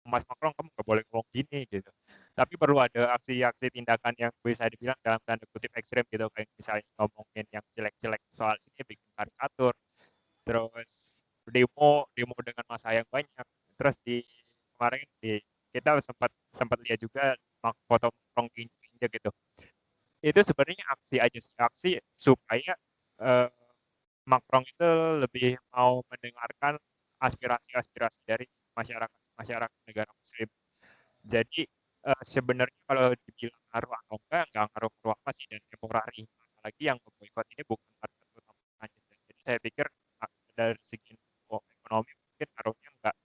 Mas Macron kamu nggak boleh ngomong gini gitu. Tapi perlu ada aksi-aksi tindakan yang bisa dibilang dalam tanda kutip ekstrem gitu, kayak misalnya ngomongin yang jelek-jelek soal ini, bikin karikatur, terus demo dengan massa yang banyak. Terus kemarin kita sempat sempat lihat juga foto Macron injek gitu. Itu sebenarnya aksi aja sih, aksi supaya eh, Macron itu lebih mau mendengarkan aspirasi-aspirasi dari masyarakat masyarakat negara Muslim. Jadi sebenarnya kalau dibilang ngaruh atau enggak ngaruh-ngaruh apa sih, dan temporary. Apalagi yang boykot ini bukan market utama Prancis. Jadi saya pikir dari segi ekonomi mungkin ngaruhnya nggak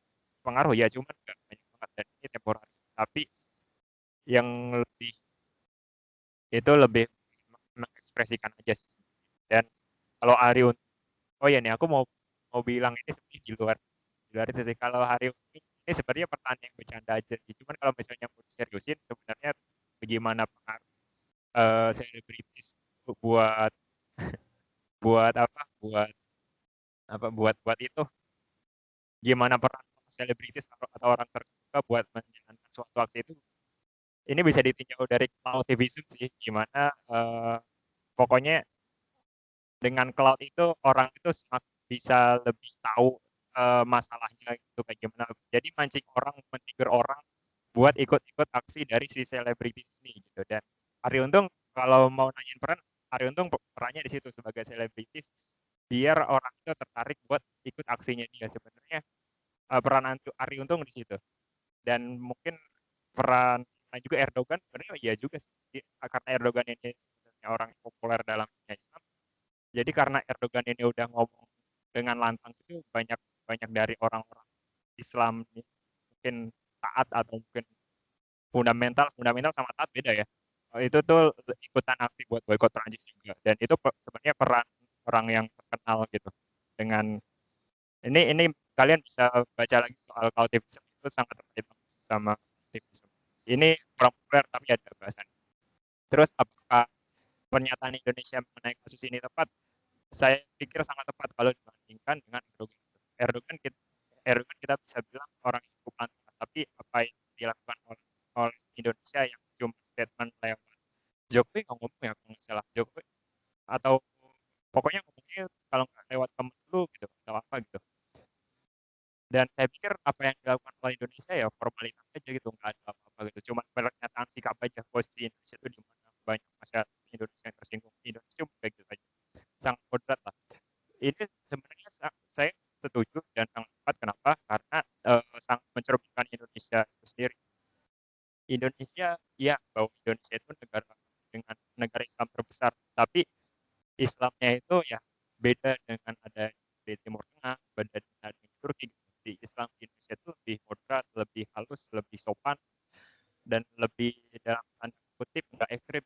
pengaruh ya, cuman nggak banyak banget dan ini temporary. Tapi yang lebih mengekspresikan aja sih. Dan kalau Ari Untung, oh ya nih aku mau mau bilang ini sebenarnya di luar itu sih. Kalau Ari Untung ini sebenarnya pertanyaan yang bercanda aja sih. Cuman kalau misalnya mau diseriusin sebenarnya bagaimana pengaruh selebritis buat buat apa buat itu, gimana peran selebritis atau orang terkemuka buat menjalankan suatu aksi itu, ini bisa ditinjau dari cloutivism sih, gimana pokoknya dengan cloud itu orang itu semakin bisa lebih tahu masalahnya itu kayak gimana. Jadi mancing orang, men-trigger orang buat ikut-ikut aksi dari si selebritis ini gitu. Dan Ari Untung kalau mau nanyain peran, Ari Untung perannya di situ sebagai selebritis biar orang itu tertarik buat ikut aksinya dia. Sebenarnya peran Ari Untung di situ. Dan mungkin peran juga Erdogan sebenarnya ya juga sih, karena Erdogan ini sebenarnya orang yang populer dalam dunia Islam. Jadi karena Erdogan ini udah ngomong dengan lantang itu banyak dari orang-orang Islam mungkin taat atau mungkin fundamental sama taat beda ya. Itu tuh ikutan aksi buat boykot Prancis juga, dan itu sebenarnya peran orang yang terkenal gitu. Dengan ini kalian bisa baca lagi soal cloutivism, itu sangat terkait sama cloutivism. Ini kurang populer tapi ada bahasan. Terus apakah pernyataan Indonesia mengenai kasus ini tepat? Saya pikir sangat tepat kalau dibandingkan dengan Erdogan. Erdogan kita bisa bilang orang yang cukup antara, tapi apa yang dilakukan oleh Indonesia yang cuma statement lewat Jokowi ngomong ya kalau nggak salah Jokowi, atau pokoknya ngomongnya kalau nggak lewat Kemenlu gitu atau apa gitu. Dan saya pikir apa yang dilakukan oleh Indonesia ya formalitas aja gitu, nggak ada apa-apa gitu. Cuma pernyataan sikap aja, posisi Indonesia itu di mana banyak masyarakat Indonesia yang tersinggung. Indonesia kayak gitu aja, sangat moderat lah. Ini sebenarnya saya setuju dan sangat tepat. Kenapa? Karena sangat mencerminkan Indonesia itu sendiri. Indonesia, ya bahwa Indonesia itu negara Islam terbesar, tapi Islamnya itu ya beda dengan ada di Timur Tengah, beda dengan di Turki. Di Islam di Indonesia itu lebih moderat, lebih halus, lebih sopan, dan lebih dalam tanda kutip nggak ekstrim.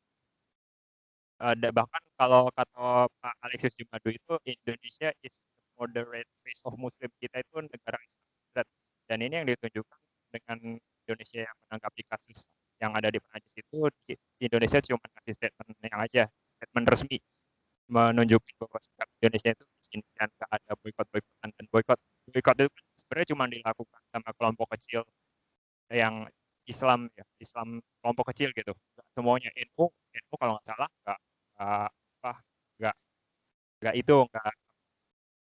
Bahkan kalau kata Pak Alexis Jumadu itu Indonesia is the moderate face of Muslim. Kita itu negara Islam moderat, dan ini yang ditunjukkan dengan Indonesia yang menanggapi kasus yang ada di Prancis itu. Indonesia cuma kasih statement yang aja, statement resmi menunjukkan bahwa sikap Indonesia itu di sini dan nggak ada boykot-boykotan. Dan boykot itu sebenarnya cuma dilakukan sama kelompok kecil yang Islam ya, Islam kelompok kecil gitu. Nggak semuanya. NU kalau nggak salah apa nggak itu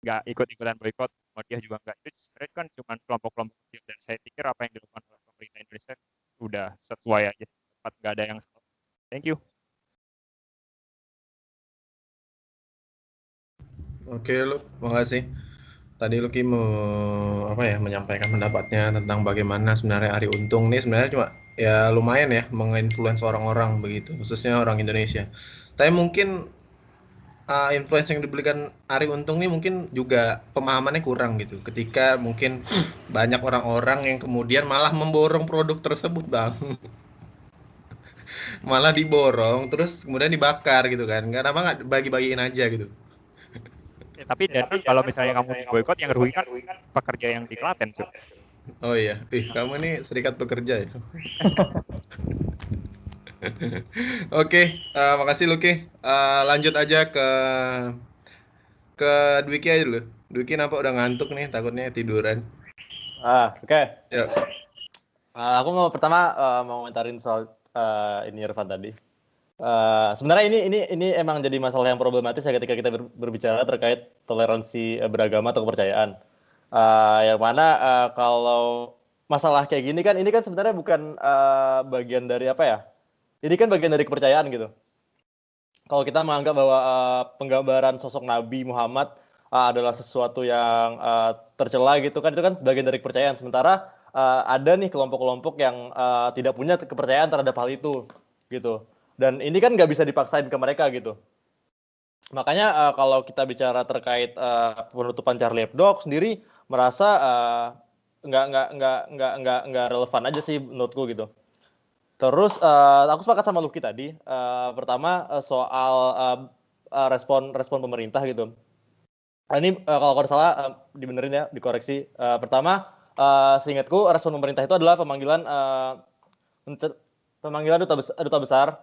nggak ikut-ikutan boykot, dia juga nggak. Itu sebenarnya kan cuma kelompok-kelompok kecil, dan saya pikir apa yang dilakukan oleh pemerintah Indonesia udah sesuai aja, tepat, nggak ada yang salah. Thank you. Oke, lu, makasih. Tadi Lucky menyampaikan pendapatnya tentang bagaimana sebenarnya Ari Untung nih sebenarnya cuma ya lumayan ya menginfluence orang-orang begitu, khususnya orang Indonesia. Tapi mungkin influence yang diberikan Ari Untung nih mungkin juga pemahamannya kurang gitu. Ketika mungkin banyak orang-orang yang kemudian malah memborong produk tersebut, Bang. Malah diborong terus kemudian dibakar gitu kan. Kenapa nggak bagi-bagiin aja gitu. Tapi dan kalau misalnya kamu boykot, yang rugi kan pekerja yang di Klaten, Cuk. Oh iya, kamu nih serikat pekerja ya. Oke, makasih Lucky. Lanjut aja ke Dwiki aja dulu. Dwiki nampak udah ngantuk nih, takutnya tiduran. Oke. Ya. Aku pertama mau komentarin soal ini Irfan tadi. Sebenarnya ini emang jadi masalah yang problematis ya ketika kita berbicara terkait toleransi beragama atau kepercayaan. Yang mana kalau masalah kayak gini kan, ini kan sebenarnya bukan bagian dari apa ya? Ini kan bagian dari kepercayaan gitu. Kalau kita menganggap bahwa penggambaran sosok Nabi Muhammad adalah sesuatu yang tercela gitu kan, itu kan bagian dari kepercayaan. Sementara ada nih kelompok-kelompok yang tidak punya kepercayaan terhadap hal itu gitu. Dan ini kan nggak bisa dipaksain ke mereka gitu. Makanya kalau kita bicara terkait penutupan Charlie Hebdo sendiri merasa nggak relevan aja sih menurutku gitu. Terus aku sepakat sama Lucky tadi. Pertama soal respon pemerintah gitu. Ini kalau aku salah dibenerin ya, dikoreksi. Pertama, seingatku respon pemerintah itu adalah pemanggilan duta besar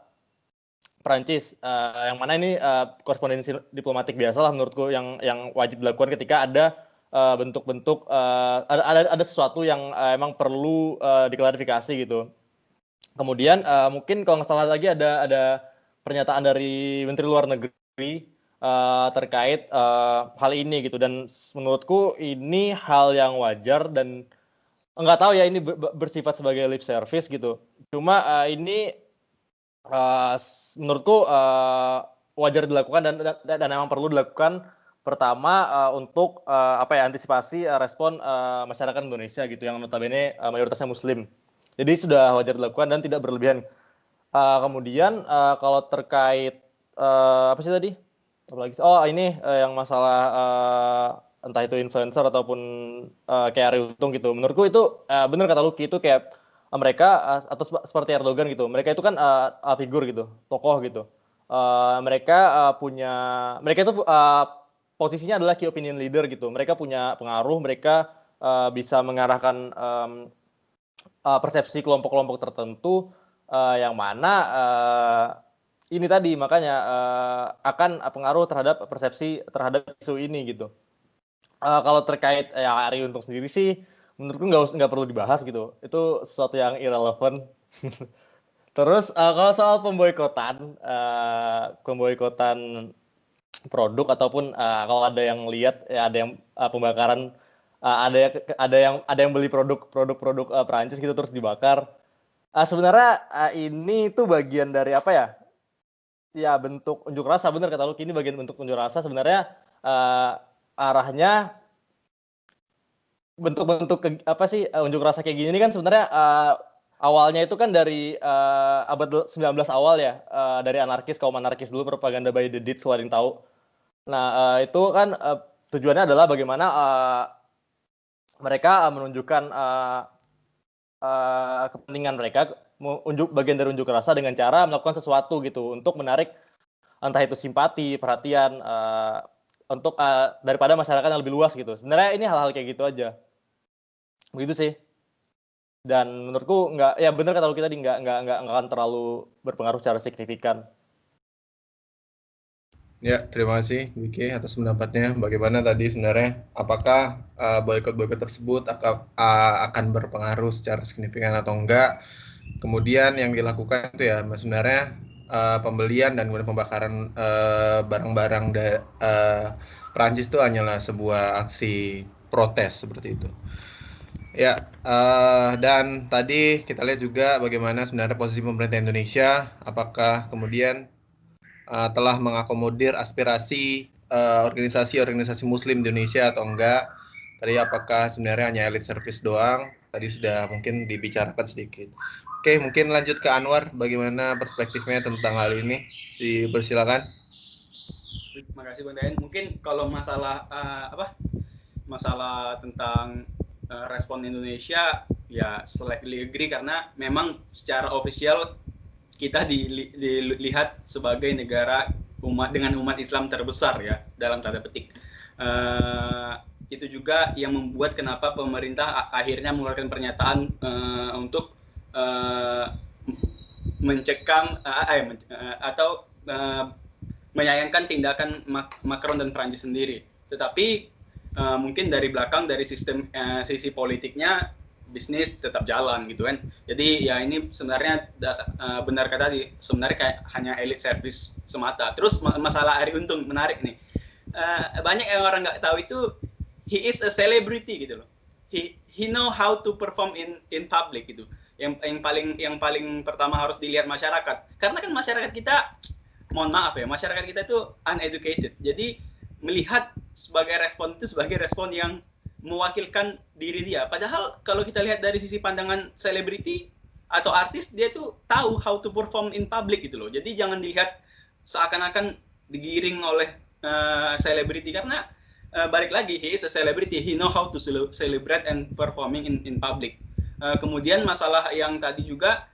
Perancis, yang mana ini korespondensi diplomatik biasa lah menurutku yang wajib dilakukan ketika ada bentuk-bentuk ada sesuatu yang emang perlu diklarifikasi gitu. Kemudian mungkin kalau nggak salah lagi ada pernyataan dari Menteri Luar Negeri terkait hal ini gitu, dan menurutku ini hal yang wajar dan nggak tahu ya ini bersifat sebagai lip service gitu. Cuma ini menurutku wajar dilakukan dan memang perlu dilakukan. Pertama untuk antisipasi respon masyarakat Indonesia gitu yang notabene mayoritasnya Muslim. Jadi sudah wajar dilakukan dan tidak berlebihan. Kemudian kalau terkait apa sih tadi? Apalagi? Oh ini yang masalah entah itu influencer ataupun kayak Arie Untung gitu. Menurutku itu benar kata Lucky, itu kayak mereka atau seperti Erdogan gitu. Mereka itu kan figur gitu, tokoh gitu. Mereka itu posisinya adalah key opinion leader gitu. Mereka punya pengaruh, mereka bisa mengarahkan persepsi kelompok-kelompok tertentu yang mana ini tadi makanya akan pengaruh terhadap persepsi terhadap isu ini gitu. Kalau terkait Arie Untung sendiri sih menurutku nggak perlu dibahas gitu. Itu sesuatu yang irrelevant. Terus kalau soal pemboikotan produk ataupun kalau ada yang lihat ya ada yang pembakaran, ada yang beli produk Perancis gitu terus dibakar. Sebenarnya ini tuh bagian dari apa ya? Ya bentuk unjuk rasa, benar kata Lucky, ini bagian bentuk unjuk rasa sebenarnya. Arahnya bentuk-bentuk unjuk rasa kayak gini kan sebenarnya awalnya itu kan dari abad 19 awal ya, dari kaum anarkis dulu, propaganda by the deeds kalau ada yang tahu. Nah itu kan tujuannya adalah bagaimana mereka menunjukkan kepentingan mereka, bagian dari unjuk rasa dengan cara melakukan sesuatu gitu untuk menarik entah itu simpati, perhatian untuk daripada masyarakat yang lebih luas gitu. Sebenarnya ini hal-hal kayak gitu aja. Begitu sih. Dan menurutku ya benar kata Lucky tadi, nggak akan terlalu berpengaruh secara signifikan. Ya, terima kasih Wiki atas pendapatnya. Bagaimana tadi sebenarnya, apakah boykot tersebut akan berpengaruh secara signifikan atau enggak? Kemudian yang dilakukan itu ya sebenarnya pembelian dan kemudian pembakaran barang-barang Perancis itu hanyalah sebuah aksi protes seperti itu. Ya, dan tadi kita lihat juga bagaimana sebenarnya posisi pemerintah Indonesia, apakah kemudian telah mengakomodir aspirasi organisasi-organisasi Muslim di Indonesia atau enggak. Tadi apakah sebenarnya hanya elite service doang, tadi sudah mungkin dibicarakan sedikit. Oke, mungkin lanjut ke Anwar, bagaimana perspektifnya tentang hal ini? Dipersilakan. Terima kasih Bang Dayan. Mungkin kalau masalah masalah tentang respon Indonesia, ya slightly agree, karena memang secara official kita dilihat sebagai negara dengan umat Islam terbesar ya, dalam tanda petik. Itu juga yang membuat kenapa pemerintah akhirnya mengeluarkan pernyataan untuk mencekam atau menyayangkan tindakan Macron dan Prancis sendiri. Tetapi mungkin dari belakang, dari sisi politiknya, bisnis tetap jalan gitu kan. Jadi ya ini sebenarnya benar kata tadi, sebenarnya kayak hanya elite service semata. Terus masalah Arie Untung menarik nih. Banyak yang orang nggak tahu itu he is a celebrity gitu loh. He know how to perform in public gitu. Yang paling pertama harus dilihat masyarakat. Karena kan masyarakat kita, mohon maaf ya, masyarakat kita itu uneducated. Jadi melihat sebagai respon itu sebagai respon yang mewakilkan diri dia. Padahal kalau kita lihat dari sisi pandangan selebriti atau artis, dia tuh tahu how to perform in public gitu loh. Jadi jangan dilihat seakan-akan digiring oleh selebriti karena balik lagi, he is a celebrity, he know how to celebrate and performing in public. Kemudian masalah yang tadi juga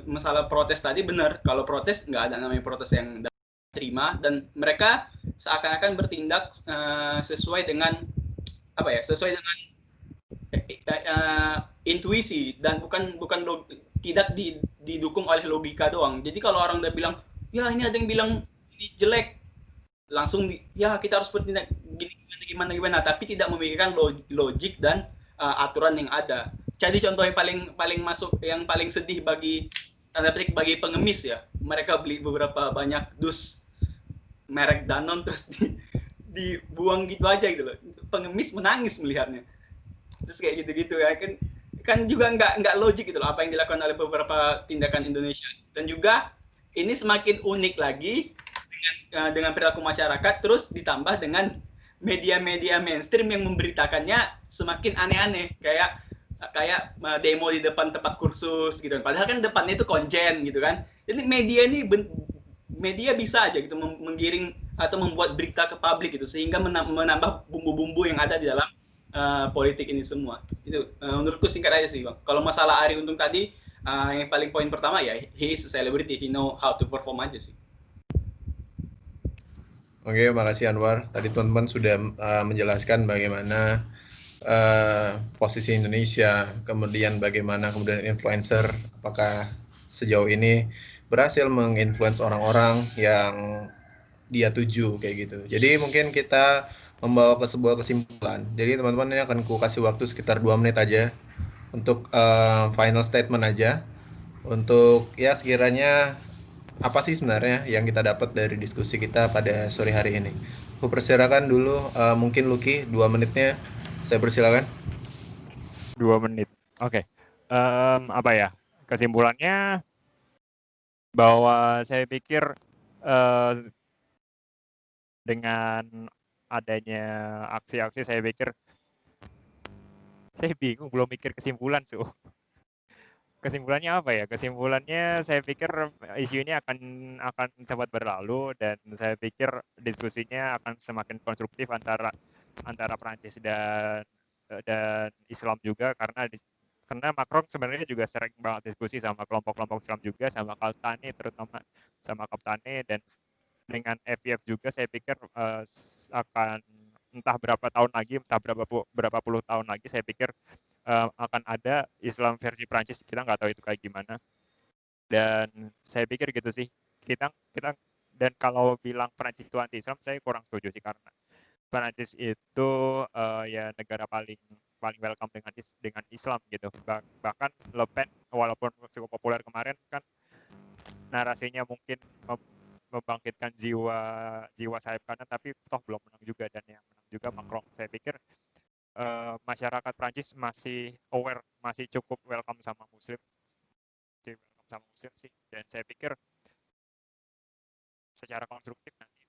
masalah protes tadi benar, kalau protes nggak ada namanya protes yang terima, dan mereka seakan-akan bertindak sesuai dengan intuisi dan bukan tidak didukung oleh logika doang. Jadi kalau orang udah bilang ya ini ada yang bilang ini jelek, langsung ya kita harus bertindak gimana, tapi tidak memikirkan logik dan aturan yang ada. Jadi contoh yang paling masuk, yang paling sedih bagi tanda petik bagi pengemis ya, mereka beli beberapa banyak dus merek Danone terus dibuang gitu aja gitu loh. Pengemis menangis melihatnya. Terus kayak gitu-gitu ya kan juga nggak logik gitu loh apa yang dilakukan oleh beberapa tindakan Indonesia. Dan juga ini semakin unik lagi dengan perilaku masyarakat, terus ditambah dengan media-media mainstream yang memberitakannya semakin aneh-aneh, kayak demo di depan tempat kursus gitu. Padahal kan depannya itu konjen gitu kan. Jadi media bisa aja gitu menggiring atau membuat berita ke publik gitu, sehingga menambah bumbu-bumbu yang ada di dalam politik ini semua. Itu menurutku singkat aja sih, Bang. Kalau masalah Arie Untung tadi, yang paling poin pertama ya, he is a celebrity, he know how to perform aja sih. Oke, makasih Anwar. Tadi teman-teman sudah menjelaskan bagaimana posisi Indonesia, kemudian bagaimana kemudian influencer, apakah sejauh ini berhasil menginfluence orang-orang yang dia tuju kayak gitu. Jadi mungkin kita membawa ke sebuah kesimpulan. Jadi teman-teman, ini akan ku kasih waktu sekitar 2 menit aja untuk final statement aja. Untuk ya sekiranya apa sih sebenarnya yang kita dapat dari diskusi kita pada sore hari ini. Aku persilakan dulu mungkin Lucky 2 menitnya. Saya persilakan. 2 menit. Oke. Apa ya? Kesimpulannya bahwa saya pikir dengan adanya aksi-aksi, saya pikir saya bingung belum mikir kesimpulan, Su. Kesimpulannya apa ya? Kesimpulannya saya pikir isu ini akan cepat berlalu, dan saya pikir diskusinya akan semakin konstruktif antara Prancis dan Islam juga, karena Macron sebenarnya juga sering banget diskusi sama kelompok-kelompok Islam juga, sama Kaltani, terutama sama Kaltani, dan dengan FIF juga saya pikir akan entah berapa tahun lagi, entah berapa puluh tahun lagi, saya pikir akan ada Islam versi Prancis. Kita nggak tahu itu kayak gimana. Dan saya pikir gitu sih. Kita dan kalau bilang Prancis itu anti Islam, saya kurang setuju sih, karena Prancis itu ya negara paling welcome dengan Islam gitu. Bahkan Le Pen walaupun cukup populer kemarin kan, narasinya mungkin membangkitkan jiwa sayap kanan, tapi toh belum menang juga, dan yang menang juga Macron. Saya pikir masyarakat Prancis masih aware, masih cukup welcome sama Muslim sih, dan saya pikir secara konstruktif nanti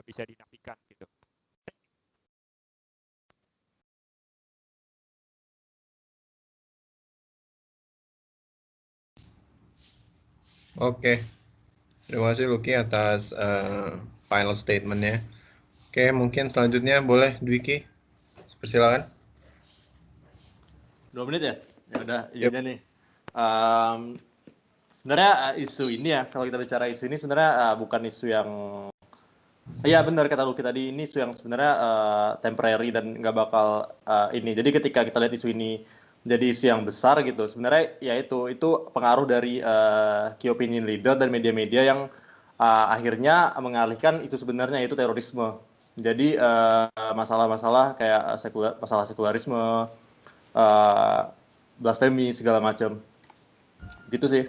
bisa dinafikan gitu. Oke. Terima kasih Lucky atas final statement-nya. Oke, mungkin selanjutnya boleh Dwiki. Persilakan. 2 menit ya? Ya udah, Yep. nih. Sebenarnya isu ini ya, kalau kita bicara isu ini sebenarnya bukan isu yang, iya benar kata Lucky tadi, ini isu yang sebenarnya temporary dan nggak bakal ini. Jadi ketika kita lihat isu ini jadi isu yang besar gitu, sebenarnya ya itu pengaruh dari key opinion leader dan media-media yang akhirnya mengalihkan isu sebenarnya, yaitu terorisme. Jadi masalah-masalah kayak masalah sekularisme, blasfemi segala macam, gitu sih.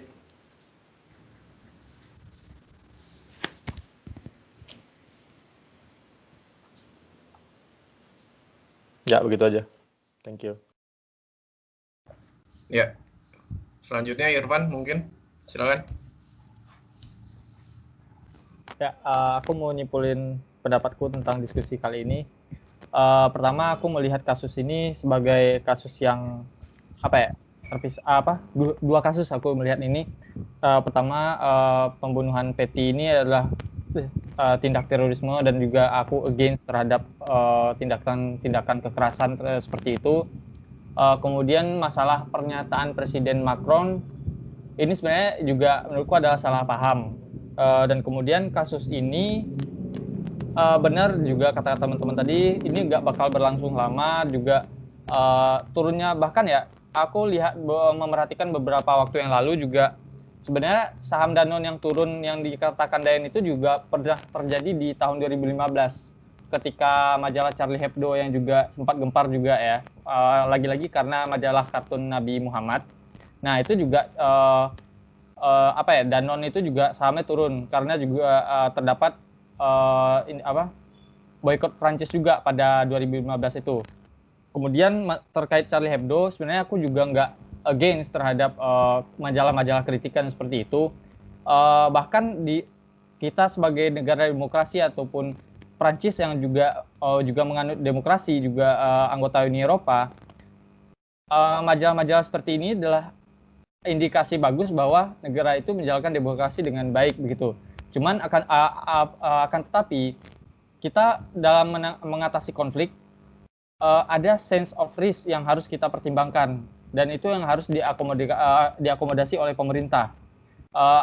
Ya begitu aja. Thank you. Ya. Selanjutnya Irfan mungkin, silakan. Ya, aku mau nyimpulin pendapatku tentang diskusi kali ini. Pertama, aku melihat kasus ini sebagai kasus yang dua kasus aku melihat ini. Pertama, pembunuhan Peti ini adalah tindak terorisme dan juga aku against terhadap tindakan kekerasan seperti itu. Kemudian masalah pernyataan Presiden Macron ini sebenarnya juga menurutku adalah salah paham. Dan kemudian kasus ini benar juga kata teman-teman tadi, ini nggak bakal berlangsung lama juga. Turunnya bahkan ya aku lihat memerhatikan beberapa waktu yang lalu juga sebenarnya saham Danone yang turun yang dikatakan Dayan itu juga pernah terjadi di tahun 2015 ketika majalah Charlie Hebdo yang juga sempat gempar juga ya, lagi-lagi karena majalah kartun Nabi Muhammad. Nah itu juga Danone itu juga sahamnya turun karena juga terdapat boikot Prancis juga pada 2015 itu. Kemudian terkait Charlie Hebdo, sebenarnya aku juga nggak against terhadap majalah-majalah kritikan seperti itu. Bahkan di kita sebagai negara demokrasi ataupun Prancis yang juga menganut demokrasi, juga anggota Uni Eropa, majalah-majalah seperti ini adalah indikasi bagus bahwa negara itu menjalankan demokrasi dengan baik begitu. Cuman akan tetapi kita dalam mengatasi konflik ada sense of risk yang harus kita pertimbangkan dan itu yang harus diakomodasi oleh pemerintah.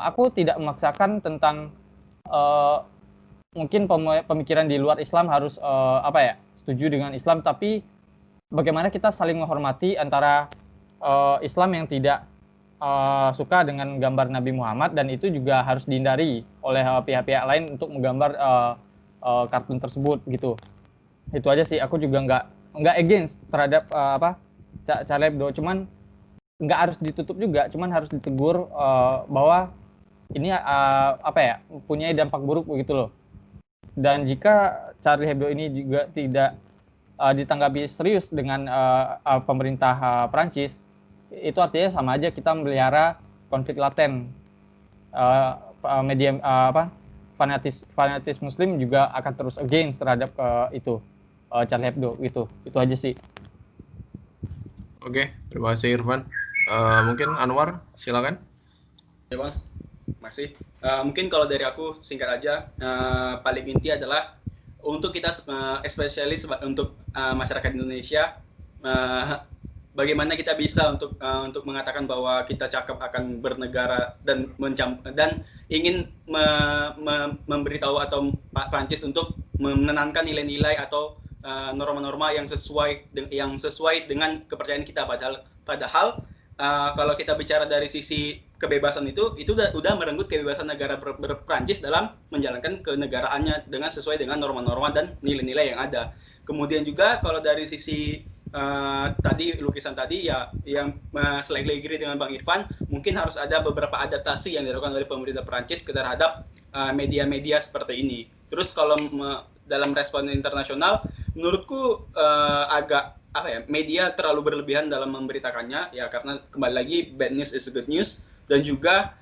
Aku tidak memaksakan tentang mungkin pemikiran di luar Islam harus setuju dengan Islam, tapi bagaimana kita saling menghormati antara Islam yang tidak suka dengan gambar Nabi Muhammad dan itu juga harus dihindari oleh pihak-pihak lain untuk menggambar kartun tersebut gitu. Itu aja sih, aku juga nggak against terhadap Charlie Hebdo, cuman nggak harus ditutup juga, cuman harus ditegur bahwa ini punya dampak buruk begitu loh. Dan jika Charlie Hebdo ini juga tidak ditanggapi serius dengan pemerintah Prancis, itu artinya sama aja kita memelihara konflik laten. Fanatis Muslim juga akan terus against terhadap itu Charlie Hebdo gitu. Itu aja sih. Oke, terima kasih Irfan. Mungkin Anwar, silakan. Ya Bang, masih. Mungkin kalau dari aku singkat aja, paling inti adalah untuk kita, especially untuk masyarakat Indonesia, bagaimana kita bisa untuk mengatakan bahwa kita cakap akan bernegara dan ingin memberitahu atau Prancis untuk menenangkan nilai-nilai atau norma-norma yang sesuai dengan kepercayaan kita, padahal kalau kita bicara dari sisi kebebasan itu udah merenggut kebebasan negara Prancis dalam menjalankan kenegaraannya dengan sesuai dengan norma-norma dan nilai-nilai yang ada. Kemudian juga kalau dari sisi lukisan tadi ya yang slightly agree dengan Bang Irfan, mungkin harus ada beberapa adaptasi yang dilakukan oleh pemerintah Prancis terhadap media-media seperti ini. Terus kalau dalam respon internasional, menurutku media terlalu berlebihan dalam memberitakannya ya, karena kembali lagi bad news is good news, dan juga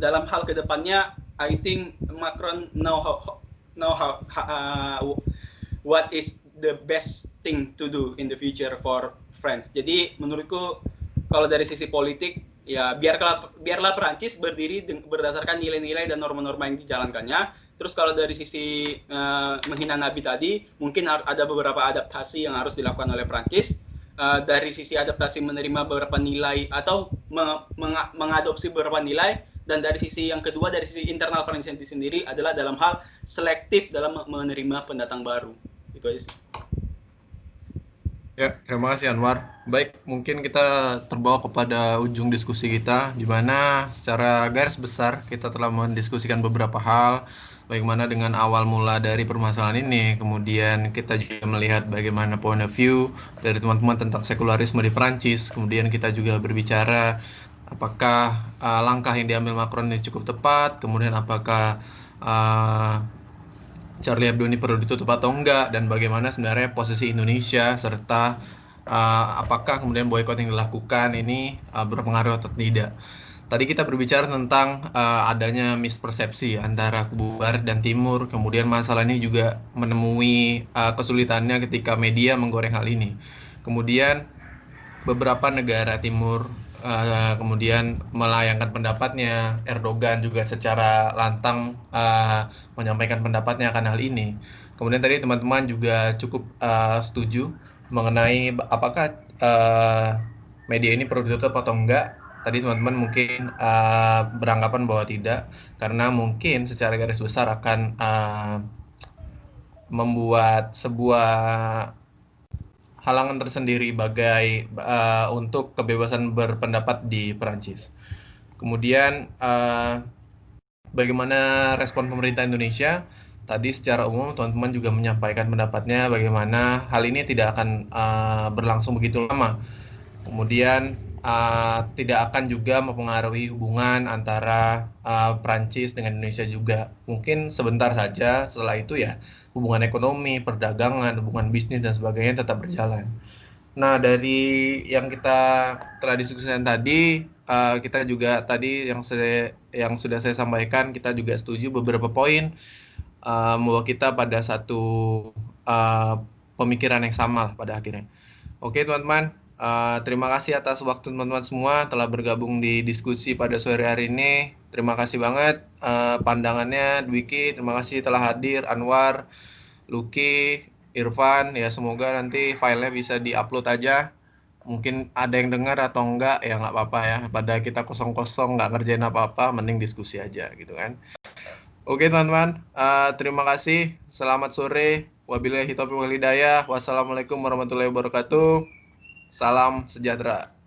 dalam hal kedepannya I think Macron know what is the best thing to do in the future for France. Jadi menurutku kalau dari sisi politik ya biarlah Perancis berdiri berdasarkan nilai-nilai dan norma-norma yang dijalankannya. Terus kalau dari sisi menghina Nabi tadi, mungkin ada beberapa adaptasi yang harus dilakukan oleh Prancis. Dari sisi adaptasi menerima beberapa nilai atau mengadopsi beberapa nilai, dan dari sisi yang kedua dari sisi internal Prancis sendiri adalah dalam hal selektif dalam menerima pendatang baru. Itu aja sih. Ya, terima kasih Anwar. Baik, mungkin kita terbawa kepada ujung diskusi kita, di mana secara garis besar kita telah mendiskusikan beberapa hal, bagaimana dengan awal mula dari permasalahan ini, kemudian kita juga melihat bagaimana point of view dari teman-teman tentang sekularisme di Prancis, kemudian kita juga berbicara apakah langkah yang diambil Macron ini cukup tepat, kemudian apakah Charlie Hebdo ini perlu ditutup atau enggak, dan bagaimana sebenarnya posisi Indonesia serta apakah kemudian boykot yang dilakukan ini berpengaruh atau tidak. Tadi kita berbicara tentang adanya mispersepsi antara kubu barat dan timur, kemudian masalah ini juga menemui kesulitannya ketika media menggoreng hal ini. Kemudian beberapa negara timur kemudian melayangkan pendapatnya, Erdogan juga secara lantang menyampaikan pendapatnya akan hal ini. Kemudian tadi teman-teman juga cukup setuju mengenai apakah media ini perlu ditutup atau enggak. Tadi teman-teman mungkin beranggapan bahwa tidak, karena mungkin secara garis besar akan membuat sebuah halangan tersendiri untuk kebebasan berpendapat di Perancis. Kemudian bagaimana respon pemerintah Indonesia? Tadi secara umum teman-teman juga menyampaikan pendapatnya bagaimana hal ini tidak akan berlangsung begitu lama. Kemudian tidak akan juga mempengaruhi hubungan antara Perancis dengan Indonesia juga. Mungkin sebentar saja, setelah itu ya hubungan ekonomi, perdagangan, hubungan bisnis dan sebagainya tetap berjalan. Nah, dari yang kita telah diskusikan tadi, kita juga tadi yang sudah saya sampaikan, kita juga setuju beberapa poin bahwa kita pada satu pemikiran yang sama pada akhirnya. Oke teman-teman, terima kasih atas waktu teman-teman semua telah bergabung di diskusi pada sore hari ini. Terima kasih banget pandangannya, Dwiki. Terima kasih telah hadir, Anwar, Lucky, Irfan. Ya semoga nanti filenya bisa diupload aja. Mungkin ada yang dengar atau enggak, ya nggak apa-apa ya. Pada kita kosong-kosong nggak ngerjain apa-apa, mending diskusi aja gitu kan. Oke teman-teman, terima kasih. Selamat sore. Wabillahi taufiq wal hidayah. Wassalamualaikum warahmatullahi wabarakatuh. Salam sejahtera.